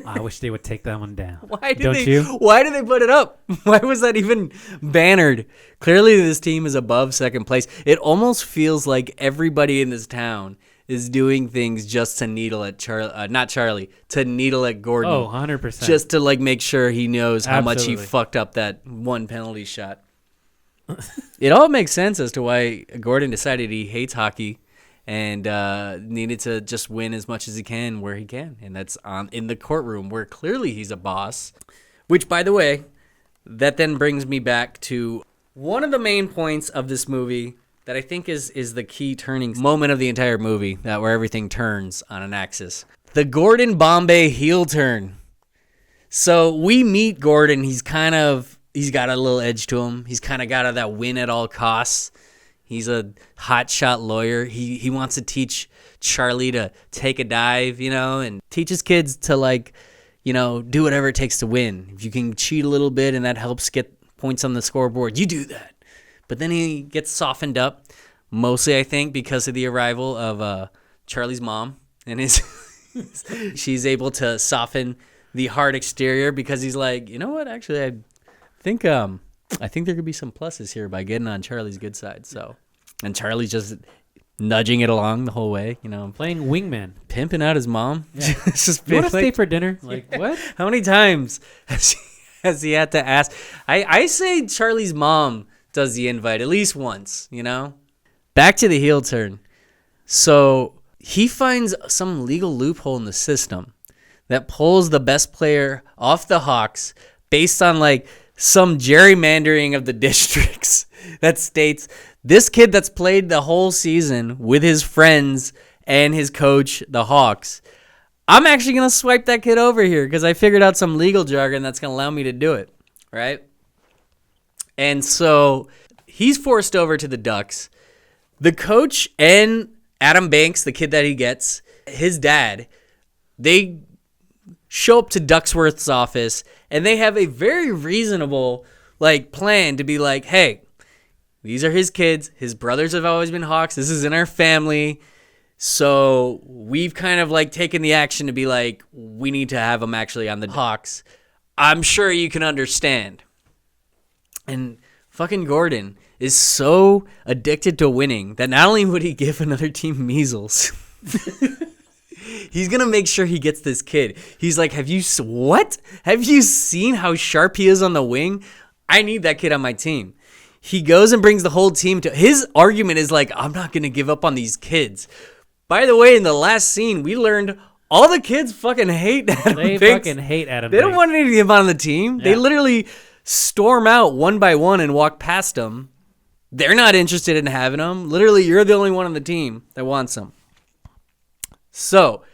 I wish they would take that one down. Why did they put it up? Why was that even bannered? Clearly this team is above second place. It almost feels like everybody in this town is doing things just to needle at to needle at Gordon. Oh, 100%. Just to, like, make sure he knows how much he fucked up that one penalty shot. It all makes sense as to why Gordon decided he hates hockey and needed to just win as much as he can where he can. And that's in the courtroom where clearly he's a boss. Which, by the way, that then brings me back to one of the main points of this movie that I think is the key turning moment of the entire movie, that where everything turns on an axis. The Gordon Bombay heel turn. So we meet Gordon. He's got a little edge to him. He's kind of got that win at all costs. He's a hotshot lawyer. He wants to teach Charlie to take a dive, and teach his kids to, like, do whatever it takes to win. If you can cheat a little bit and that helps get points on the scoreboard, you do that. But then he gets softened up, mostly, I think, because of the arrival of Charlie's mom and she's able to soften the hard exterior because he's like, you know what? Actually, I think there could be some pluses here by getting on Charlie's good side. So, and Charlie's just nudging it along the whole way, playing wingman, pimping out his mom. Yeah. Just you want to stay for dinner? Like, what? How many times has he had to ask? I say Charlie's mom does the invite at least once. Back to the heel turn. So he finds some legal loophole in the system that pulls the best player off the Hawks based on, like, some gerrymandering of the districts that states this kid that's played the whole season with his friends and his coach, the Hawks, I'm actually going to swipe that kid over here because I figured out some legal jargon that's going to allow me to do it, right? And so he's forced over to the Ducks. The coach and Adam Banks, the kid that he gets, his dad, they show up to Ducksworth's office, and they have a very reasonable, like, plan to be like, hey, these are his kids. His brothers have always been Hawks. This is in our family. So we've kind of like taken the action to be like, we need to have him actually on the Hawks. I'm sure you can understand. And fucking Gordon is so addicted to winning that not only would he give another team measles, he's going to make sure he gets this kid. He's like, have you seen how sharp he is on the wing? I need that kid on my team. He goes and brings the whole team to, his argument is like, I'm not going to give up on these kids. By the way, in the last scene, we learned all the kids fucking hate Adam They Banks. fucking hate Adam They Banks. don't want any of him on the team. Yeah. They literally storm out one by one and walk past him. They're not interested in having him. Literally, you're the only one on the team that wants him. So,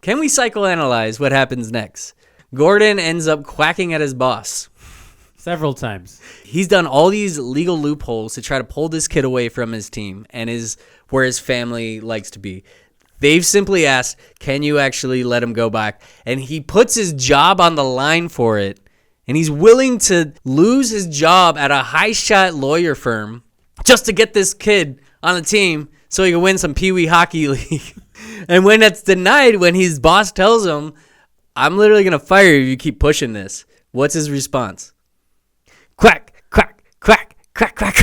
can we psychoanalyze what happens next? Gordon ends up quacking at his boss. Several times. He's done all these legal loopholes to try to pull this kid away from his team and where his family likes to be. They've simply asked, can you actually let him go back? And he puts his job on the line for it. And he's willing to lose his job at a high-shot lawyer firm just to get this kid on the team so he can win some Pee Wee Hockey League. And when that's denied, when his boss tells him, I'm literally going to fire you if you keep pushing this, what's his response? Quack, quack, quack, quack, quack.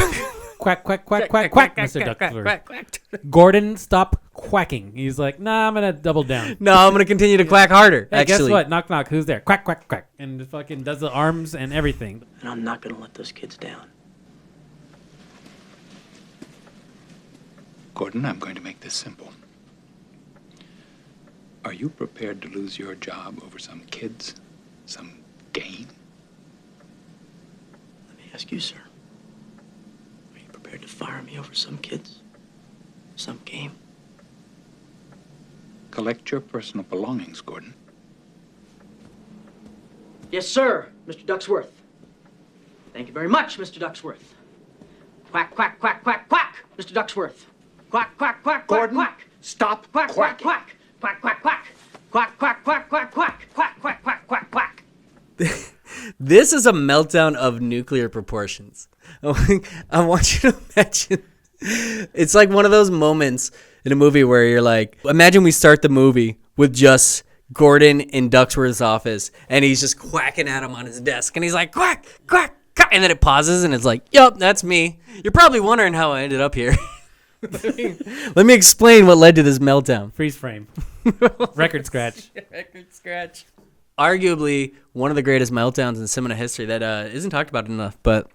Quack, quack, quack, quack, quack, Mr. Ducksworth. Gordon, stop quacking. He's like, nah, I'm going to double down. No, I'm going to continue to quack harder, Hey, actually. guess what? Knock, knock. Who's there? Quack, quack, quack. And fucking does the arms and everything. And I'm not going to let those kids down. Gordon, I'm going to make this simple. Are you prepared to lose your job over some kids? Some game? Let me ask you, sir. Are you prepared to fire me over some kids? Some game? Collect your personal belongings, Gordon. Yes, sir, Mr. Ducksworth. Thank you very much, Mr. Ducksworth. Quack, quack, quack, quack, quack, Mr. Ducksworth. Quack, quack, quack, Gordon, quack, quack. stop Quack, quack, quacking. quack. Quack, quack, quack. Quack, quack, quack, quack, quack. Quack, quack, quack, quack, quack. This is a meltdown of nuclear proportions. I want you to imagine. It's like one of those moments in a movie where you're like, imagine we start the movie with just Gordon in Ducksworth's office, and he's just quacking at him on his desk, and he's like, quack, quack, quack, and then it pauses, and it's like, yup, that's me. You're probably wondering how I ended up here. Let me explain what led to this meltdown. Freeze frame. Record scratch. Record scratch. Arguably one of the greatest meltdowns in cinema history that isn't talked about enough, but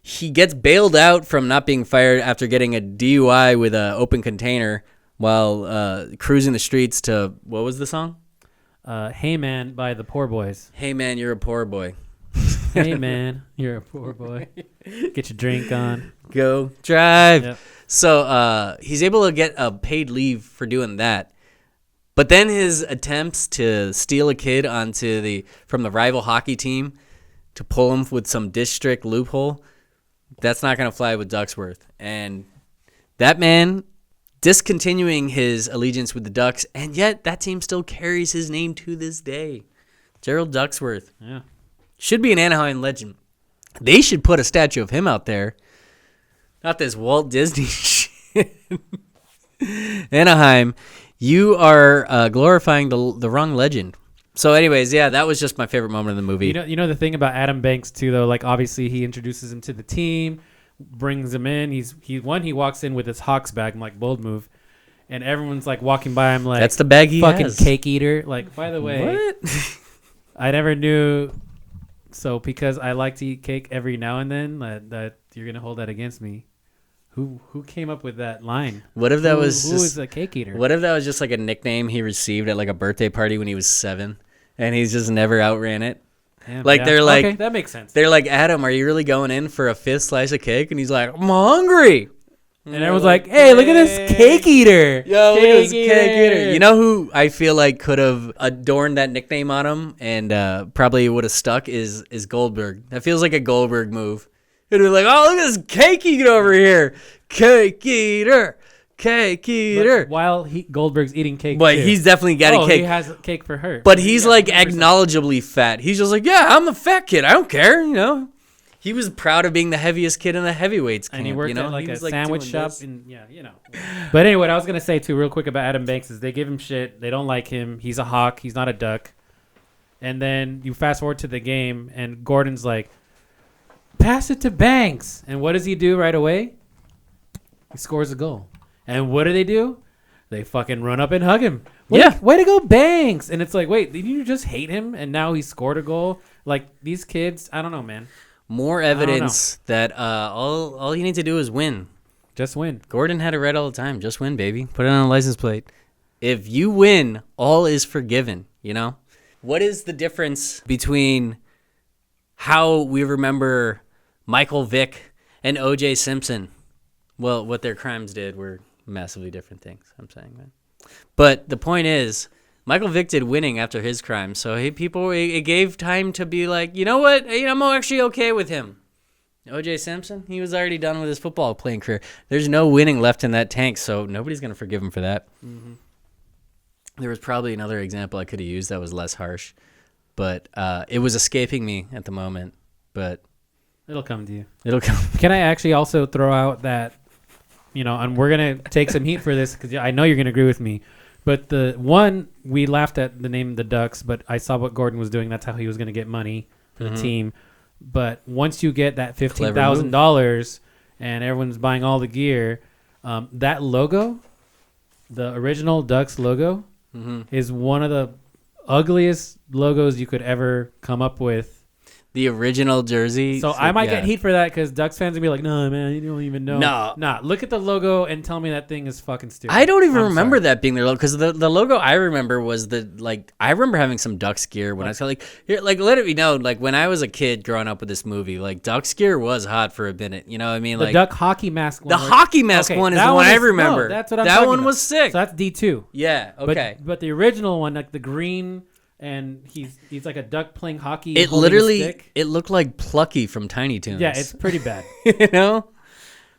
he gets bailed out from not being fired after getting a DUI with an open container while cruising the streets to, what was the song? Hey Man by the Poor Boys. Hey man, you're a poor boy. Hey man, you're a poor boy. Get your drink on. Go drive. Yep. So he's able to get a paid leave for doing that. But then his attempts to steal a kid from the rival hockey team to pull him with some district loophole, that's not going to fly with Ducksworth. And that man discontinuing his allegiance with the Ducks, and yet that team still carries his name to this day. Gerald Ducksworth. Yeah. Should be an Anaheim legend. They should put a statue of him out there. Not this Walt Disney shit. Anaheim, you are glorifying the wrong legend. So anyways, yeah, that was just my favorite moment of the movie. You know the thing about Adam Banks too, though. Like obviously he introduces him to the team, brings him in. He walks in with his Hawks bag. I'm like, bold move, and everyone's like walking by him like, that's the bag he fucking has. cake eater. Like, by the way, What? I never knew. So because I like to eat cake every now and then, that you're gonna hold that against me. Who came up with that line? What if that was who just, is a cake eater? What if that was just like a nickname he received at like a birthday party when he was 7, and he's just never outran it? Damn, Like yeah. they're like, okay, that makes sense. They're like, Adam, are you really going in for a 5th slice of cake? And he's like, I'm hungry. And everyone's like, hey, look at this cake eater. Yo, look at this Cake cake eater. eater. You know who I feel like could have adorned that nickname on him and probably would have stuck is Goldberg. That feels like a Goldberg move. It'd be like, oh, look at this cake eater over here. Cake eater. Cake eater. But while Goldberg's eating cake, But too. he's definitely got a cake. He has cake for her. But he's Yeah, like 100%. acknowledgeably fat. He's just like, yeah, I'm a fat kid. I don't care, you know. He was proud of being the heaviest kid in the heavyweights camp. And he worked at like He a was, like, sandwich doing shop. this. But anyway, what I was going to say, too, real quick about Adam Banks is they give him shit. They don't like him. He's a hawk. He's not a duck. And then you fast forward to the game, and Gordon's like, pass it to Banks. And what does he do right away? He scores a goal. And what do? They fucking run up and hug him. Way to go, Banks. And it's like, wait, did you just hate him? And now he scored a goal? Like, these kids, I don't know, man. More evidence that all you need to do is win. Just win. Gordon had it right all the time. Just win, baby. Put it on a license plate. If you win, all is forgiven, you know? What is the difference between how we remember Michael Vick and O.J. Simpson? Well, what their crimes did were massively different things, I'm saying, man. But the point is, Michael Vick did winning after his crime, so it gave time to be like, you know what? I'm actually okay with him. O.J. Simpson, he was already done with his football playing career. There's no winning left in that tank, so nobody's going to forgive him for that. Mm-hmm. There was probably another example I could have used that was less harsh, but it was escaping me at the moment. But it'll come to you. It'll come. Can I actually also throw out that, and we're going to take some heat for this because I know you're going to agree with me. But we laughed at the name the Ducks, but I saw what Gordon was doing. That's how he was going to get money for the team. But once you get that $15,000 and everyone's buying all the gear, that logo, the original Ducks logo, is one of the ugliest logos you could ever come up with. The original jersey. So I might get heat for that because Ducks fans will be like, no, man, you don't even know. No. Look at the logo and tell me that thing is fucking stupid. I don't even remember that being their logo because the logo I remember was I remember having some Ducks gear when I was let it be known, like when I was a kid growing up with this movie, like Ducks gear was hot for a minute. You know what I mean? The Duck hockey mask one. The hockey mask one is the one I remember. No, that's what I'm That talking one about. was sick. So that's D2. Yeah, okay. But the original one, like the green... And he's like a duck playing hockey. It looked like Plucky from Tiny Toons. Yeah, it's pretty bad. You know,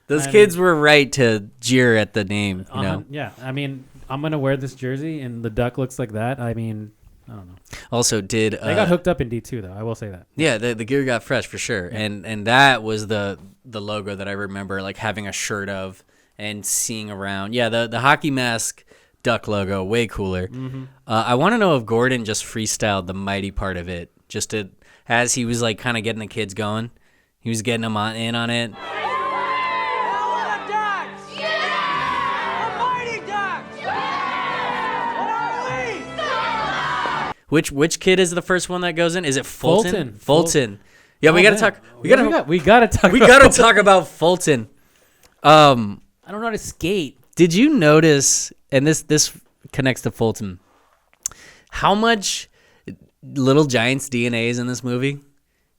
those kids were right to jeer at the name. You know? Yeah, I mean, I'm gonna wear this jersey, and the duck looks like that. I mean, I don't know. Also, they got hooked up in D2 though? I will say that. Yeah, the gear got fresh for sure, yeah. and that was the logo that I remember like having a shirt of and seeing around. Yeah, the hockey mask. Duck logo, way cooler. Mm-hmm. I want to know if Gordon just freestyled the mighty part of it, as he was like kind of getting the kids going. He was getting them in on it. Which kid is the first one that goes in? Is it Fulton? Fulton. Yeah, we gotta talk. We gotta talk about Fulton. I don't know how to skate. Did you notice? And this connects to Fulton. How much Little Giants DNA is in this movie?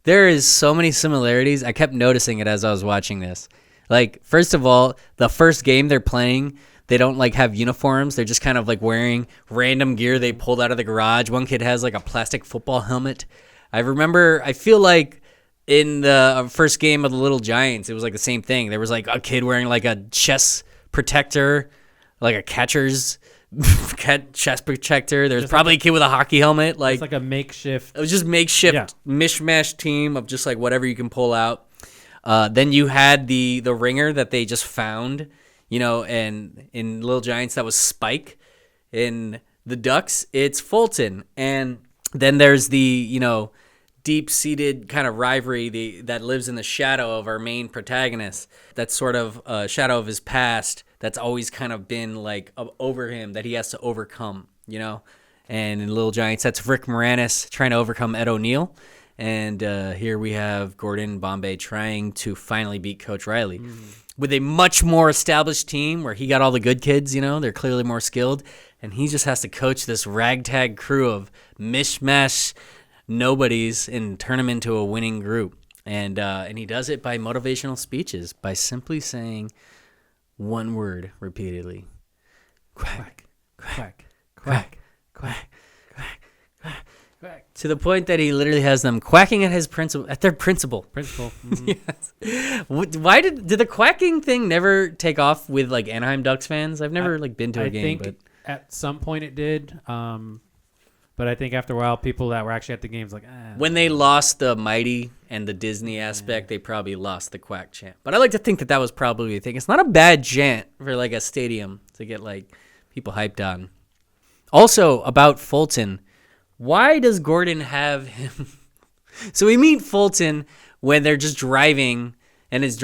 There is so many similarities. I kept noticing it as I was watching this. Like, first of all, the first game they're playing, they don't like have uniforms. They're just kind of like wearing random gear they pulled out of the garage. One kid has like a plastic football helmet. I feel like in the first game of the Little Giants, it was like the same thing. There was like a kid wearing like a chest protector, like a catcher's chest protector. There's just probably a kid with a hockey helmet. Like, it's like a makeshift. It was just makeshift mishmash team of just like whatever you can pull out. Then you had the ringer that they just found, and in Little Giants that was Spike. In the Ducks, it's Fulton. And then there's the, deep-seated kind of rivalry that lives in the shadow of our main protagonist. That's sort of a shadow of his past that's always kind of been like over him that he has to overcome, And in Little Giants, that's Rick Moranis trying to overcome Ed O'Neill. And here we have Gordon Bombay trying to finally beat Coach Riley. With a much more established team where he got all the good kids, they're clearly more skilled. And he just has to coach this ragtag crew of mishmash nobodies and turn them into a winning group. And he does it by motivational speeches, by simply saying one word repeatedly. Quack, quack, quack, quack, quack, quack, quack. To the point that he literally has them quacking at their principal. Mm-hmm. Yes. Why did the quacking thing never take off with like Anaheim Ducks fans? I've never been to a game, but at some point it did. But I think after a while, people that were actually at the games like, when they lost the Mighty and the Disney aspect, they probably lost the Quack chant. But I like to think that was probably a thing. It's not a bad chant for like a stadium to get like people hyped on. Also about Fulton, why does Gordon have him? So we meet Fulton when they're just driving, and his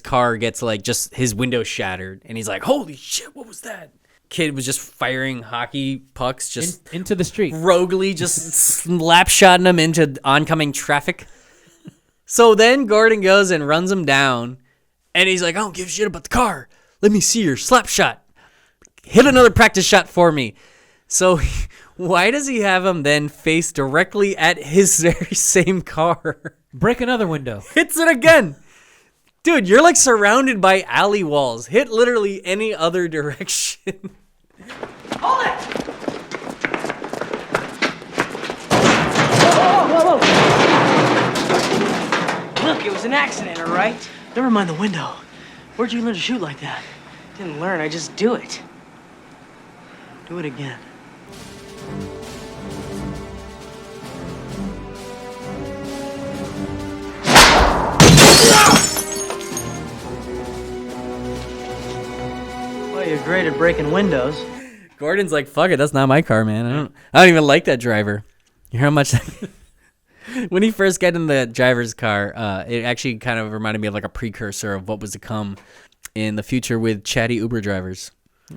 car gets like just his window shattered, and he's like, "Holy shit, what was that?" Kid was just firing hockey pucks just into the street, roguely just slap shotting them into oncoming traffic. So then Gordon goes and runs him down, and he's like, "I don't give a shit about the car. Let me see your slap shot. Hit another practice shot for me." So why does he have him then face directly at his very same car? Break another window. Hits it again. Dude, you're like surrounded by alley walls. Hit literally any other direction. Hold it! Whoa, whoa, whoa! Look, it was an accident, all right? Never mind the window. Where'd you learn to shoot like that? Didn't learn, I just do it. Do it again. Well, you're great at breaking windows. Gordon's like, fuck it, that's not my car, man. I don't even like that driver. You hear how much when he first got in the driver's car, it actually kind of reminded me of like a precursor of what was to come in the future with chatty Uber drivers.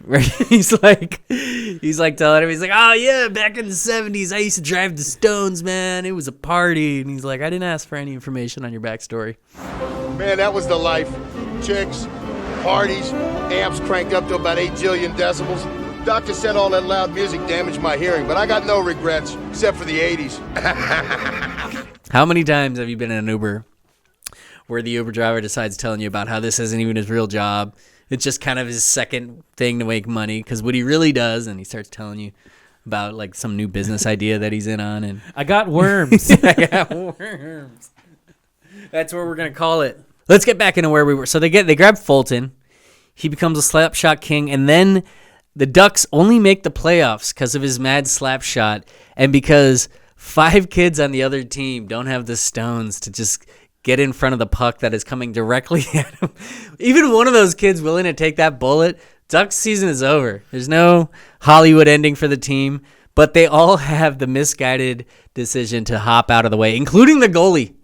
Right? He's like telling him, he's like, "Oh yeah, back in the 70s, I used to drive the Stones, man. It was a party." And he's like, "I didn't ask for any information on your backstory." Man, that was the life. Chicks, parties, amps cranked up to about 8 jillion decibels. Doctor said all that loud music damaged my hearing, but I got no regrets, except for the 80s. How many times have you been in an Uber where the Uber driver decides telling you about how this isn't even his real job? It's just kind of his second thing to make money, because what he really does, and he starts telling you about like some new business idea that he's in on, and I got worms. I got worms. That's what we're gonna call it. Let's get back into where we were. So they grab Fulton. He becomes a slap shot king, and then the Ducks only make the playoffs because of his mad slap shot, and because 5 kids on the other team don't have the stones to just get in front of the puck that is coming directly at him. Even one of those kids willing to take that bullet, Ducks season is over. There's no Hollywood ending for the team, but they all have the misguided decision to hop out of the way, including the goalie.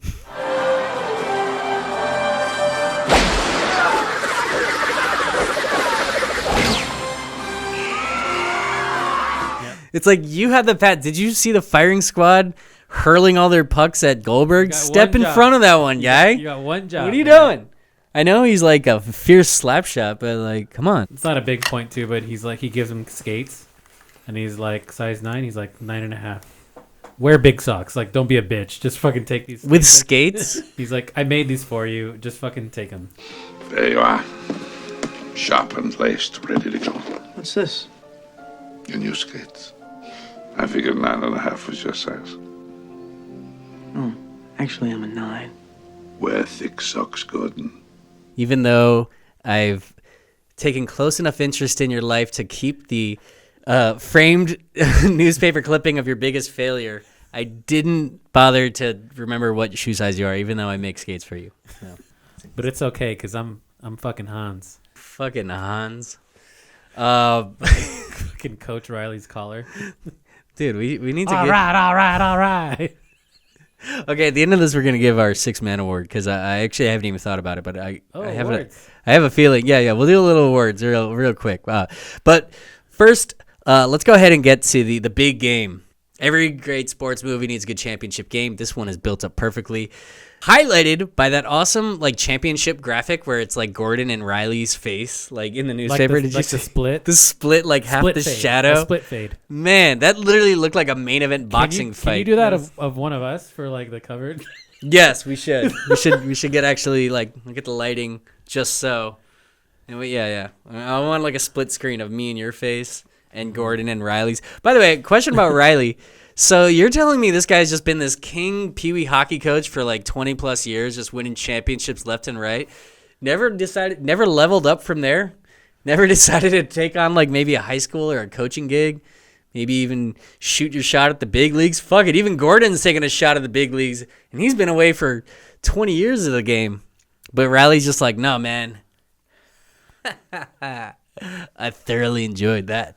It's like you had the pat. Did you see the firing squad hurling all their pucks at Goldberg? Step in front of that one, guy. You got one job. What are you doing? I know he's like a fierce slap shot, but like, come on. It's not a big point too, but he's like, he gives him skates, and he's like size 9. He's like 9.5. Wear big socks. Like, don't be a bitch. Just fucking take these. With skates? He's like, I made these for you. Just fucking take them. There you are. Sharpened, laced, ready to go. What's this? Your new skates. I figured 9.5 was your size. Oh, actually, I'm a 9. Wear thick socks, Gordon. Even though I've taken close enough interest in your life to keep the framed newspaper clipping of your biggest failure, I didn't bother to remember what shoe size you are, even though I make skates for you. So. But it's okay, because I'm fucking Hans. Fucking Hans. Fucking Coach Riley's collar. Dude, we need to all right. Okay, at the end of this, we're going to give our 6-man award, because I actually haven't even thought about it, but I have a feeling. Yeah, we'll do a little awards real quick. But first, let's go ahead and get to the big game. Every great sports movie needs a good championship game. This one is built up perfectly. Highlighted by that awesome like championship graphic where it's like Gordon and Riley's face like in the newspaper. Did you see the split? The split, like half the fade. shadow. A split fade. Man, that literally looked like a main event boxing fight. Can you do that of one of us for like the cover? Yes, we should. we should get actually like get the lighting just so. And I want like a split screen of me and your face and Gordon and Riley's. By the way, question about Riley. So you're telling me this guy's just been this king Pee Wee hockey coach for like 20 plus years, just winning championships left and right. Never leveled up from there. Never decided to take on like maybe a high school or a coaching gig. Maybe even shoot your shot at the big leagues. Fuck it. Even Gordon's taking a shot at the big leagues, and he's been away for 20 years of the game. But Riley's just like, no, man. I thoroughly enjoyed that.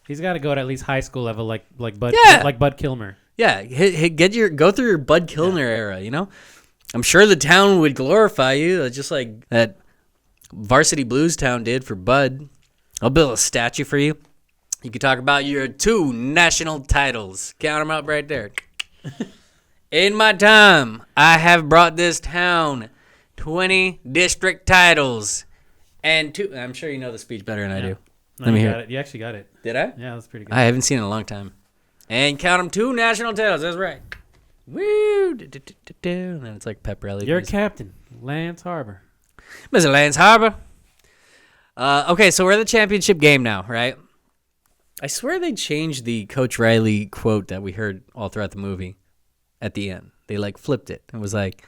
He's got to go to at least high school level, like Bud, Yeah. like Bud Kilmer. Yeah, go through your Bud Kilmer era, you know? I'm sure the town would glorify you, just like that Varsity Blues town did for Bud. I'll build a statue for you. You can talk about your 2 national titles. Count them up right there. In my time, I have brought this town 20 district titles and 2. I'm sure you know the speech better than I do. No, Let me you hear got it. it. You actually got it. Did I? Yeah, that's pretty good. I haven't seen it in a long time. And count them 2 national titles. That's right. Woo! And then it's like pep rally. Your music. captain, Lance Harbor. Mr. Lance Harbor. Okay, so we're in the championship game now, right? I swear they changed the Coach Riley quote that we heard all throughout the movie at the end. They like flipped it. It was like,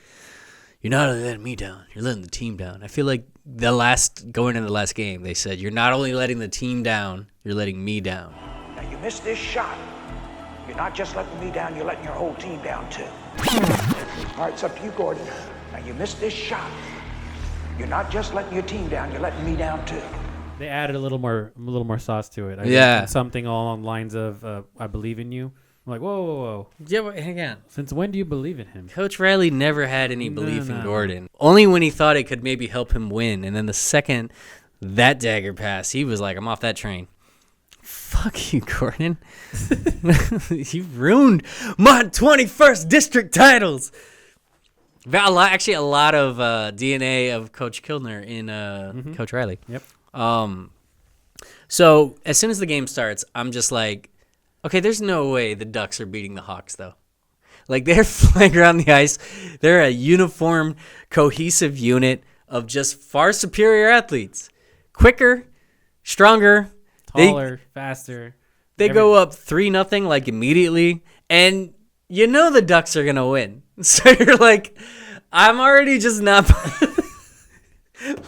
you're not only letting me down, you're letting the team down. I feel like going into the last game, they said, you're not only letting the team down, you're letting me down. Now, you missed this shot. You're not just letting me down, you're letting your whole team down, too. All right, it's up to you, Gordon. Now, you missed this shot. You're not just letting your team down, you're letting me down, too. They added a little more sauce to it. Yeah. Something along the lines of, I believe in you. I'm like, whoa. Yeah, but hang on. Since when do you believe in him? Coach Riley never had any belief in Gordon. Only when he thought it could maybe help him win. And then the second that dagger passed, he was like, I'm off that train. Fuck you, Gordon. You ruined my 21st district titles. A lot of DNA of Coach Kilner in Coach Riley. Yep. So as soon as the game starts, I'm just like, okay, there's no way the Ducks are beating the Hawks, though. Like, they're flying around the ice. They're a uniformed, cohesive unit of just far superior athletes. Quicker, stronger. Taller, faster. They go up 3-0, like, immediately. And you know the Ducks are going to win. So you're like, I'm already just not...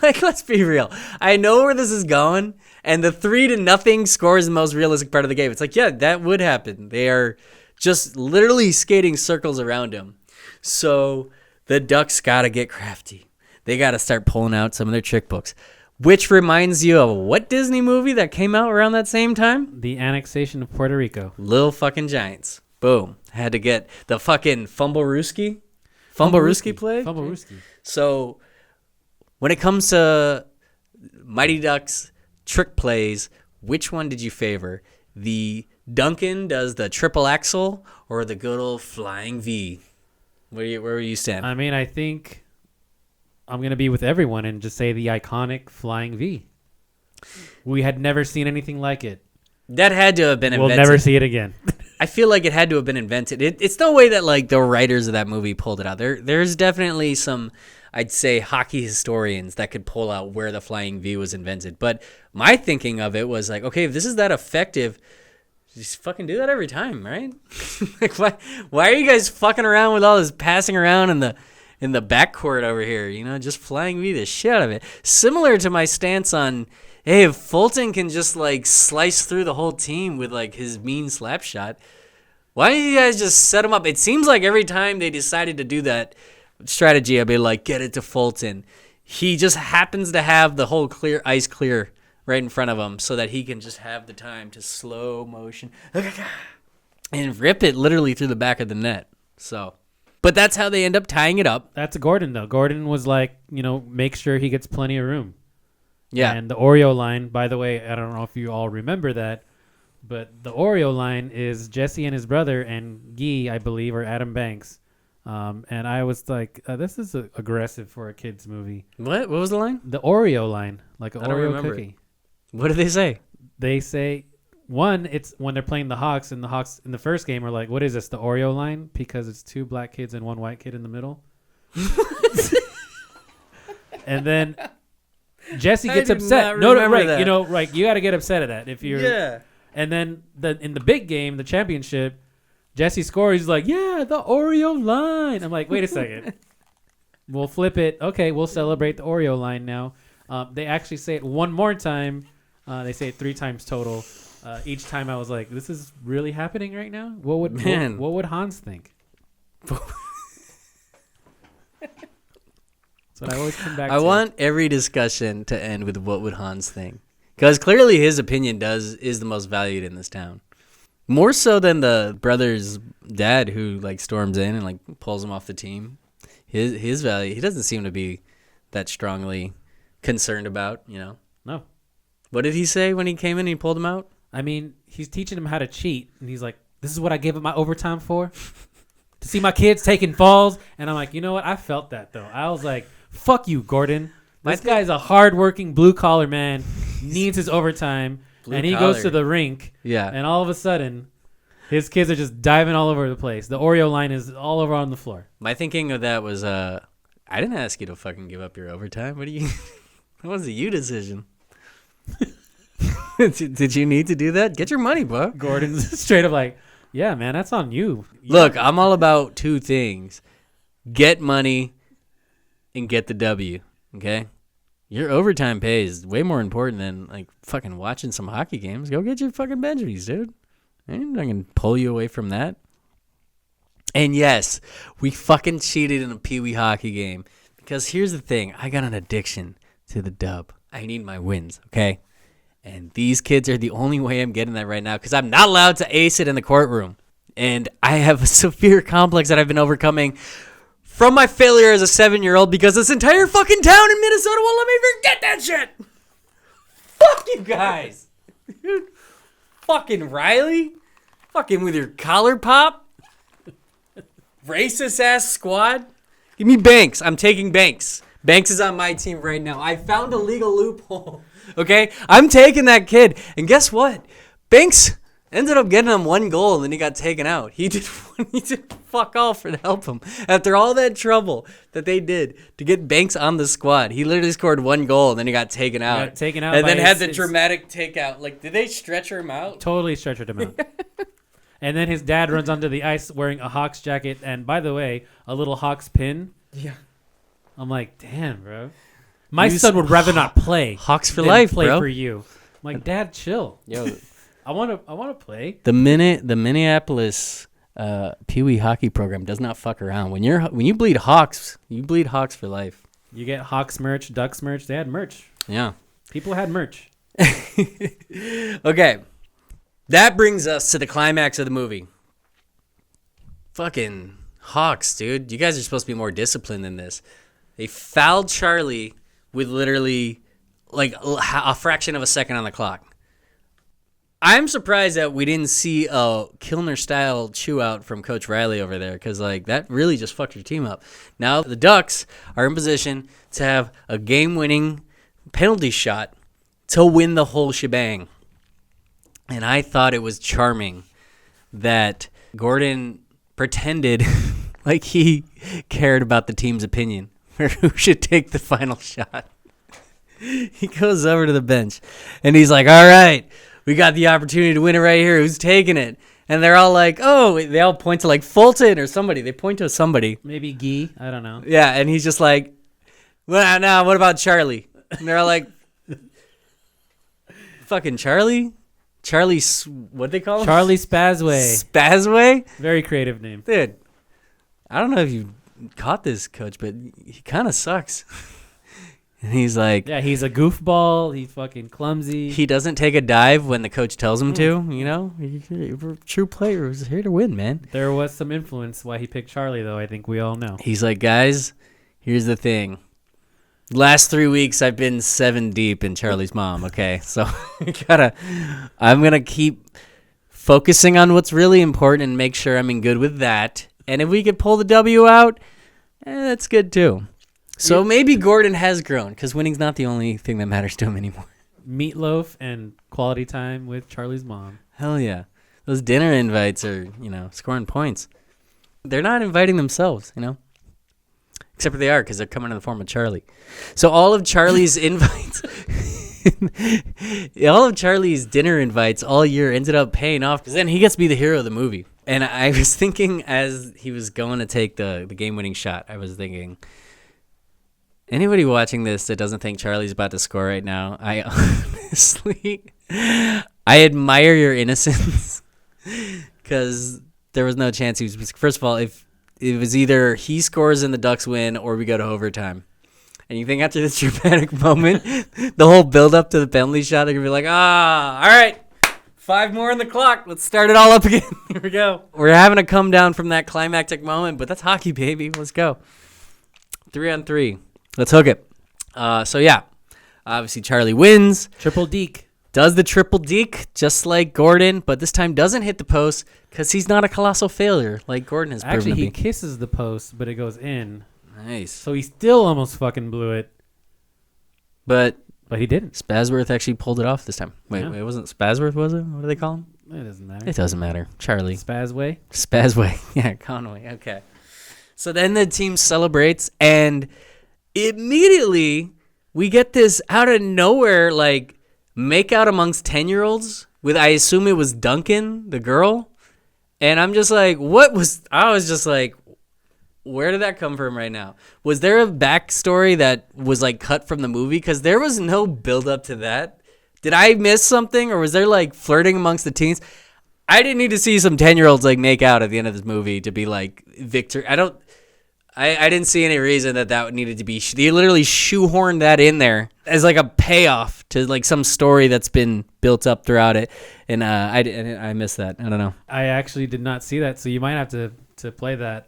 Like, let's be real. I know where this is going, and the 3-0 score is the most realistic part of the game. It's like, yeah, that would happen. They are just literally skating circles around him. So the Ducks got to get crafty. They got to start pulling out some of their trick books, which reminds you of what Disney movie that came out around that same time? The annexation of Puerto Rico. Little fucking Giants. Boom. Had to get the fucking Fumblerooski play. Fumblerooski. So when it comes to Mighty Ducks trick plays, which one did you favor? The Duncan does the triple axel or the good old flying V? Where were you stand? I mean, I think I'm going to be with everyone and just say the iconic flying V. We had never seen anything like it. That had to have been invented. We'll never see it again. I feel like it had to have been invented. It's no way that like the writers of that movie pulled it out. There's definitely some, I'd say, hockey historians that could pull out where the flying V was invented. But my thinking of it was like, okay, if this is that effective, just fucking do that every time, right? Like, why are you guys fucking around with all this passing around in the backcourt over here? You know, just flying V the shit out of it. Similar to my stance on, hey, if Fulton can just like slice through the whole team with like his mean slap shot, why don't you guys just set him up? It seems like every time they decided to do that strategy, I'd be like, get it to Fulton. He just happens to have the whole ice clear right in front of him so that he can just have the time to slow motion and rip it literally through the back of the net. So, but that's how they end up tying it up. That's Gordon, though. Gordon was like, make sure he gets plenty of room. Yeah. And the Oreo line, by the way, I don't know if you all remember that, but the Oreo line is Jesse and his brother and Guy, I believe, or Adam Banks. And I was like, this is aggressive for a kid's movie. What was the line? The Oreo line, like an Oreo cookie. It. What do they say? They say, one, it's when they're playing the Hawks, and the Hawks in the first game are like, what is this, the Oreo line? Because it's 2 black kids and 1 white kid in the middle. And then Jesse gets upset. No, right. That. Right. You got to get upset at that if you're. Yeah. And then in the big game, the championship, Jesse scores. He's like, yeah, the Oreo line. I'm like, wait a second. We'll flip it. Okay, we'll celebrate the Oreo line now. They actually say it one more time. They say it 3 times total. each time I was like, this is really happening right now? What would Hans think? That's what I always come back to. I want every discussion to end with what would Hans think. Because clearly his opinion is the most valued in this town. More so than the brother's dad who like storms in and like pulls him off the team. His value, he doesn't seem to be that strongly concerned about, you know. No. What did he say when he came in and he pulled him out? I mean, he's teaching him how to cheat, and he's like, this is what I gave up my overtime for? To see my kids taking falls? And I'm like, you know what? I felt that, though. I was like, fuck you, Gordon. This guy's a hard-working, blue-collar man, needs his overtime, and he goes to the rink, and all of a sudden, his kids are just diving all over the place. The Oreo line is all over on the floor. My thinking of that was, I didn't ask you to fucking give up your overtime. What do you... That was a you decision. Did you need to do that? Get your money, bro. Gordon's straight up like, yeah, man, that's on you. Look, I'm all about two things. Get money and get the W, okay? Your overtime pay is way more important than, like, fucking watching some hockey games. Go get your fucking Benjamins, dude. I'm not going to pull you away from that. And yes, we fucking cheated in a Pee Wee hockey game. Because here's the thing. I got an addiction to the dub. I need my wins, okay? And these kids are the only way I'm getting that right now because I'm not allowed to ace it in the courtroom. And I have a severe complex that I've been overcoming from my failure as a 7-year-old because this entire fucking town in Minnesota won't let me forget that shit. Fuck you guys. Dude. Fucking Riley. Fucking with your collar pop. Racist ass squad. Give me Banks. I'm taking Banks. Banks is on my team right now. I found a legal loophole. Okay? I'm taking that kid. And guess what? Banks ended up getting him 1 goal and then he got taken out. He did fuck all to help him. After all that trouble that they did to get Banks on the squad, he literally scored 1 goal and then he got taken out. And then had the dramatic takeout. Like, did they stretcher him out? Totally stretchered him out. And then his dad runs onto the ice wearing a Hawks jacket and, by the way, a little Hawks pin. Yeah. I'm like, damn, bro. My son would rather not play. Hawks for life, play bro. For you. I'm like, Dad, chill. Yo, I want to play. The Minneapolis Pee Wee hockey program does not fuck around. When you bleed Hawks, you bleed Hawks for life. You get Hawks merch, Ducks merch. They had merch. Yeah. People had merch. Okay. That brings us to the climax of the movie. Fucking Hawks, dude. You guys are supposed to be more disciplined than this. They fouled Charlie with literally like a fraction of a second on the clock. I'm surprised that we didn't see a Kilner-style chew-out from Coach Riley over there because, like, that really just fucked your team up. Now the Ducks are in position to have a game-winning penalty shot to win the whole shebang. And I thought it was charming that Gordon pretended like he cared about the team's opinion or who should take the final shot. He goes over to the bench, and he's like, all right, we got the opportunity to win it right here. Who's taking it? And they're all like, oh, they all point to like Fulton or somebody. They point to somebody. Maybe Guy. I don't know. Yeah, and he's just like, well, now what about Charlie? And they're all like, fucking Charlie? Charlie, what they call him? Charlie Spazway. Spazway? Very creative name. Dude, I don't know if you caught this, Coach, but he kind of sucks. And he's like... Yeah, he's a goofball. He's fucking clumsy. He doesn't take a dive when the coach tells him to, you know? You're a true player who's here to win, man. There was some influence why he picked Charlie, though, I think we all know. He's like, guys, here's the thing. Last 3 weeks, I've been 7 deep in Charlie's mom, okay? So I'm going to keep focusing on what's really important and make sure I'm in good with that. And if we could pull the W out, that's good too. So maybe Gordon has grown because winning's not the only thing that matters to him anymore. Meatloaf and quality time with Charlie's mom. Hell yeah. Those dinner invites are, scoring points. They're not inviting themselves, Except for they are because they're coming in the form of Charlie. So all of Charlie's invites, all of Charlie's dinner invites all year ended up paying off because then he gets to be the hero of the movie. And I was thinking as he was going to take the game-winning shot, I was thinking, anybody watching this that doesn't think Charlie's about to score right now, I I admire your innocence because there was no chance he was. First of all, if it was either he scores and the Ducks win or we go to overtime. And you think after this dramatic moment, the whole build up to the penalty shot, they're going to be like, all right, 5 more on the clock. Let's start it all up again. Here we go. We're having to come down from that climactic moment, but that's hockey, baby. Let's go. 3-on-3. Let's hook it. So, yeah, obviously Charlie wins. Triple deke. Does the triple deke just like Gordon, but this time doesn't hit the post because he's not a colossal failure like Gordon has proven to be. Actually, he kisses the post, but it goes in. Nice. So he still almost fucking blew it. But he didn't. Spazworth actually pulled it off this time. Wait, Yeah. it wasn't Spazworth, was it? What do they call him? It doesn't matter. It doesn't matter. Charlie. Spazway? Spazway. Yeah, Conway. Okay. So then the team celebrates, and immediately we get this out of nowhere, like, make out amongst 10-year-olds with, I assume it was Duncan, the girl. And I'm just like, I was just like, where did that come from right now? Was there a backstory that was like cut from the movie? Because there was no build up to that. Did I miss something, or was there like flirting amongst the teens? I didn't need to see some 10-year-olds like make out at the end of this movie to be like Victor. I didn't see any reason that needed to be. They literally shoehorned that in there as like a payoff to like some story that's been built up throughout it, and I missed that. I don't know. I actually did not see that, so you might have to play that.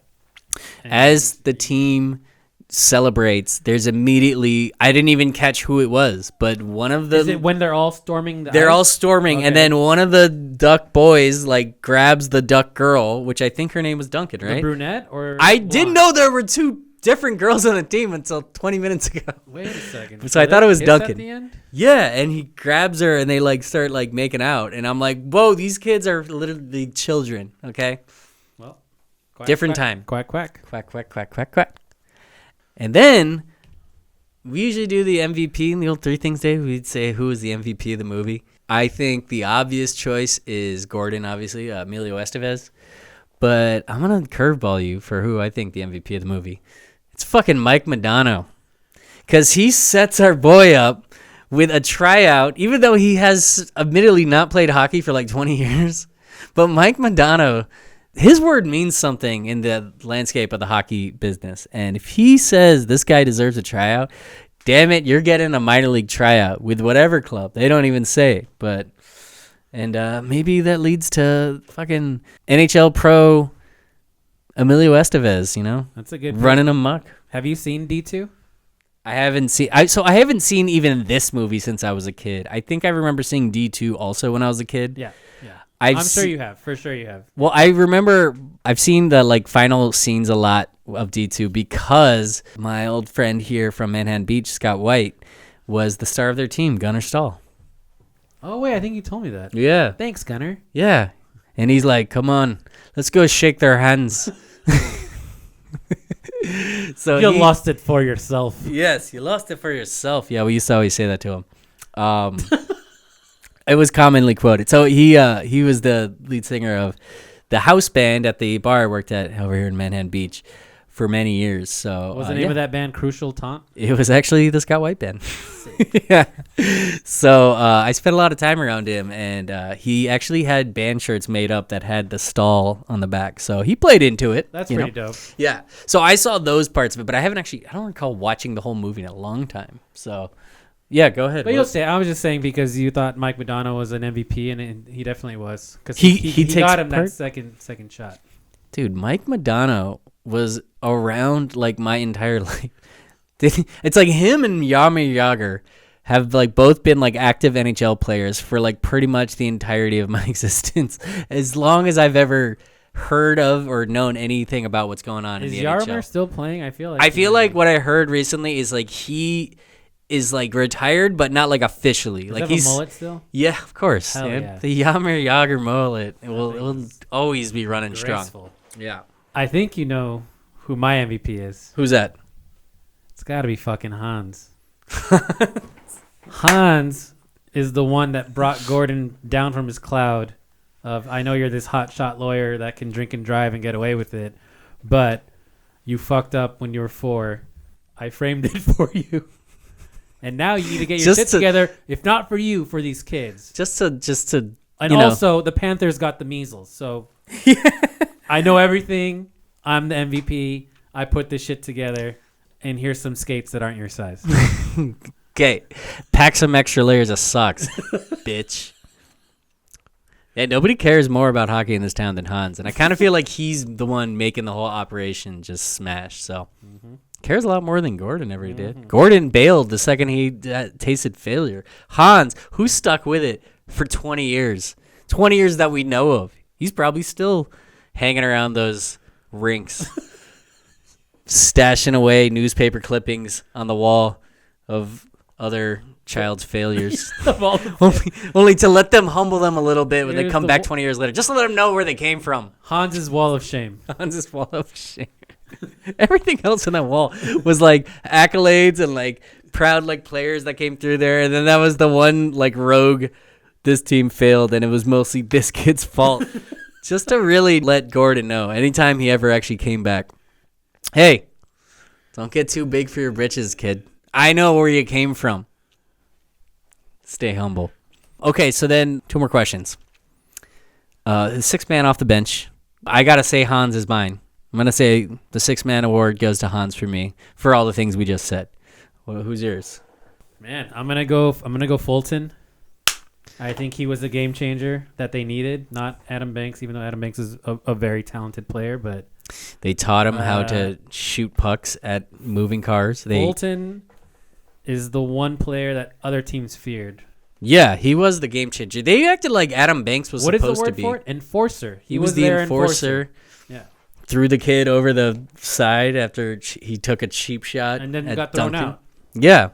As the team celebrates, there's immediately, I didn't even catch who it was, but one of the... Is it when they're all storming They're all storming, okay. And then one of the Duck boys, like, grabs the Duck girl, which I think her name was Duncan, right? The brunette? Or I didn't know there were 2 different girls on the team until 20 minutes ago. Wait a second. So I thought it was Duncan. At the end? Yeah, and he grabs her, and they, like, start, like, making out, and I'm like, whoa, these kids are literally children, okay? Well... Quack, different quack, time. Quack, quack. Quack, quack, quack, quack, quack. And then we usually do the MVP in the old 3 Things Day. We'd say who is the MVP of the movie. I think the obvious choice is Gordon, obviously, Emilio Estevez. But I'm going to curveball you for who I think the MVP of the movie. It's fucking Mike Modano. Because he sets our boy up with a tryout, even though he has admittedly not played hockey for like 20 years. But Mike Modano... his word means something in the landscape of the hockey business. And if he says this guy deserves a tryout, damn it, you're getting a minor league tryout with whatever club. They don't even say. But maybe that leads to fucking NHL pro Emilio Estevez, you know? That's a good running amok. Have you seen D2? I haven't seen I haven't seen even this movie since I was a kid. I think I remember seeing D2 also when I was a kid. Yeah. I'm sure you have. For sure you have. Well, I remember I've seen the like final scenes a lot of D2 because my old friend here from Manhattan Beach, Scott White, was the star of their team, Gunnar Stahl. Oh, wait, I think you told me that. Yeah. Thanks, Gunnar. Yeah. And he's like, come on, let's go shake their hands. So you lost it for yourself. Yes, you lost it for yourself. Yeah, we used to always say that to him. It was commonly quoted. So he was the lead singer of the house band at the bar I worked at over here in Manhattan Beach for many years. So what was the name of that band? Crucial Taunt? It was actually the Scott White Band. Yeah. So I spent a lot of time around him, and he actually had band shirts made up that had the stall on the back. So he played into it. That's pretty dope. Yeah. So I saw those parts of it, but I don't recall watching the whole movie in a long time. So... yeah, go ahead. But you'll say, I was just saying because you thought Mike Modano was an MVP, and he definitely was. Because he he got him that second shot. Dude, Mike Modano was around like my entire life. It's like him and Jaromir Jagr have like both been like active NHL players for like pretty much the entirety of my existence. As long as I've ever heard of or known anything about what's going on in the NHL. Is Jaromir still playing? I feel like what I heard recently is like he is like retired, but not like officially. Does like he have he's a mullet still. Yeah, of course. Hell yeah. The Jaromir Jagr mullet will always be running strong. Yeah. I think you know who my MVP is. Who's that? It's got to be fucking Hans. Hans is the one that brought Gordon down from his cloud of, I know you're this hotshot lawyer that can drink and drive and get away with it, but you fucked up when you were 4. I framed it for you. And now you need to get your Just shit together. If not for you, for these kids. Just to. And also, the Panthers got the measles. So I know everything. I'm the MVP. I put this shit together. And here's some skates that aren't your size. Okay, pack some extra layers of socks, bitch. Yeah, nobody cares more about hockey in this town than Hans, and I kind of feel like he's the one making the whole operation just smash. So cares a lot more than Gordon ever did. Gordon bailed the second he tasted failure. Hans, who stuck with it for 20 years, 20 years that we know of, he's probably still hanging around those rinks. Stashing away newspaper clippings on the wall of other child's failures. only to let them humble them a little bit when they come back 20 years later. Just to let them know where they came from. Hans's wall of shame. Hans's wall of shame. Everything else on that wall was like accolades and like proud like players that came through there. And then that was the one like rogue, this team failed and it was mostly this kid's fault. Just to really let Gordon know anytime he ever actually came back. Hey, don't get too big for your britches, kid. I know where you came from. Stay humble. Okay, so then 2 more questions. The 6th man off the bench. I got to say Hans is mine. I'm going to say the 6th man award goes to Hans for me for all the things we just said. Well, who's yours? Man, I'm going to go Fulton. I think he was a game changer that they needed, not Adam Banks, even though Adam Banks is a very talented player, but they taught him how to shoot pucks at moving cars. Fulton is the one player that other teams feared. Yeah, he was the game changer. They acted like Adam Banks was supposed to be. What is the word for it? Enforcer. He was the enforcer. Yeah. Threw the kid over the side after he took a cheap shot. And then got thrown out. Yeah.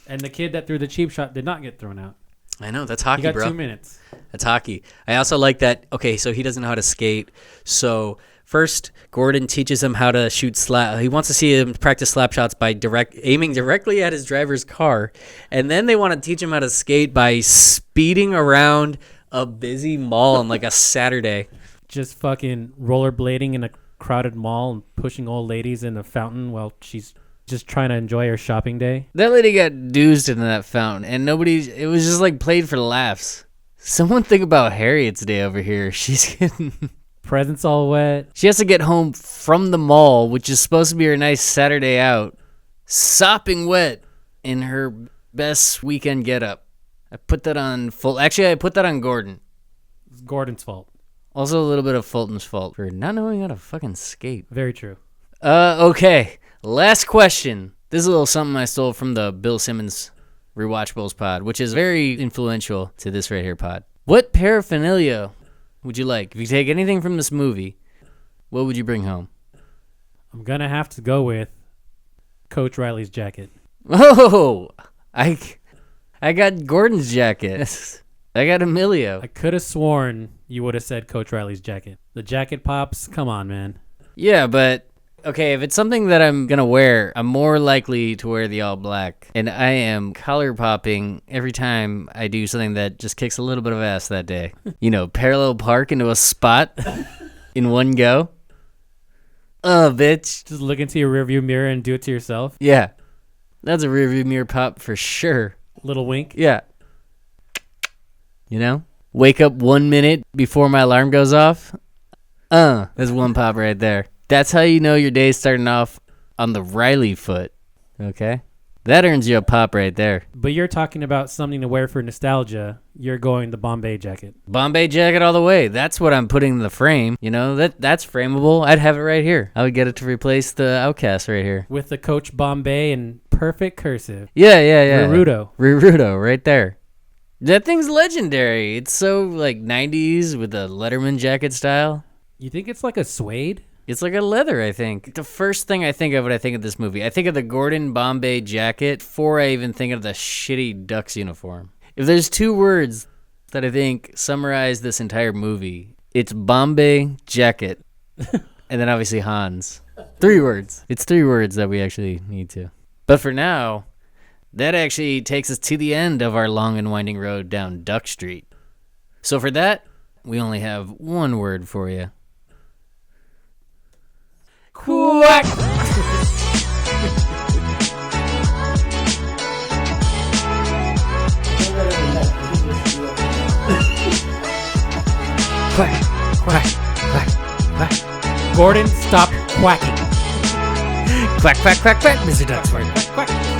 And the kid that threw the cheap shot did not get thrown out. I know, that's hockey, he got bro. 2 minutes. That's hockey. I also like that, okay, so he doesn't know how to skate. So first, Gordon teaches him how to shoot slap. He wants to see him practice slap shots by aiming directly at his driver's car. And then they want to teach him how to skate by speeding around a busy mall on like a Saturday. Just fucking rollerblading in a crowded mall and pushing old ladies in a fountain while she's just trying to enjoy her shopping day. That lady got doozed in that fountain, and it was just like played for laughs. Someone think about Harriet's day over here. She's getting presents all wet. She has to get home from the mall, which is supposed to be her nice Saturday out, sopping wet in her best weekend getup. I put that on I put that on Gordon. It's Gordon's fault. Also a little bit of Fulton's fault for not knowing how to fucking skate. Very true. Okay. Last question. This is a little something I stole from the Bill Simmons Rewatchables pod, which is very influential to this right here pod. What paraphernalia would you like? If you take anything from this movie, what would you bring home? I'm going to have to go with Coach Riley's jacket. Oh, I got Gordon's jacket. I got Emilio. I could have sworn you would have said Coach Riley's jacket. The jacket pops. Come on, man. Yeah, but okay, if it's something that I'm going to wear, I'm more likely to wear the all black. And I am collar popping every time I do something that just kicks a little bit of ass that day. Parallel park into a spot in one go. Oh, bitch. Just look into your rearview mirror and do it to yourself. Yeah. That's a rearview mirror pop for sure. Little wink. Yeah. Wake up 1 minute before my alarm goes off. That's one pop right there. That's how you know your day's starting off on the Riley foot. Okay? That earns you a pop right there. But you're talking about something to wear for nostalgia. You're going the Bombay jacket. Bombay jacket all the way. That's what I'm putting in the frame. That's frameable. I'd have it right here. I would get it to replace the Outcast right here. With the Coach Bombay in perfect cursive. Yeah. Rurudo right there. That thing's legendary. It's so like 90s with the Letterman jacket style. You think it's like a suede? It's like a leather, I think. The first thing I think of when I think of this movie, I think of the Gordon Bombay jacket before I even think of the shitty Ducks uniform. If there's 2 words that I think summarize this entire movie, it's Bombay jacket. And then obviously Hans. 3 words. It's 3 words that we actually need to. But for now, that actually takes us to the end of our long and winding road down Duck Street. So for that, we only have 1 word for you. Quack! Quack, quack, quack, quack. Gordon, stop quacking. Quack, quack, quack, quack, Mr. Ducksworth. Quack, quack.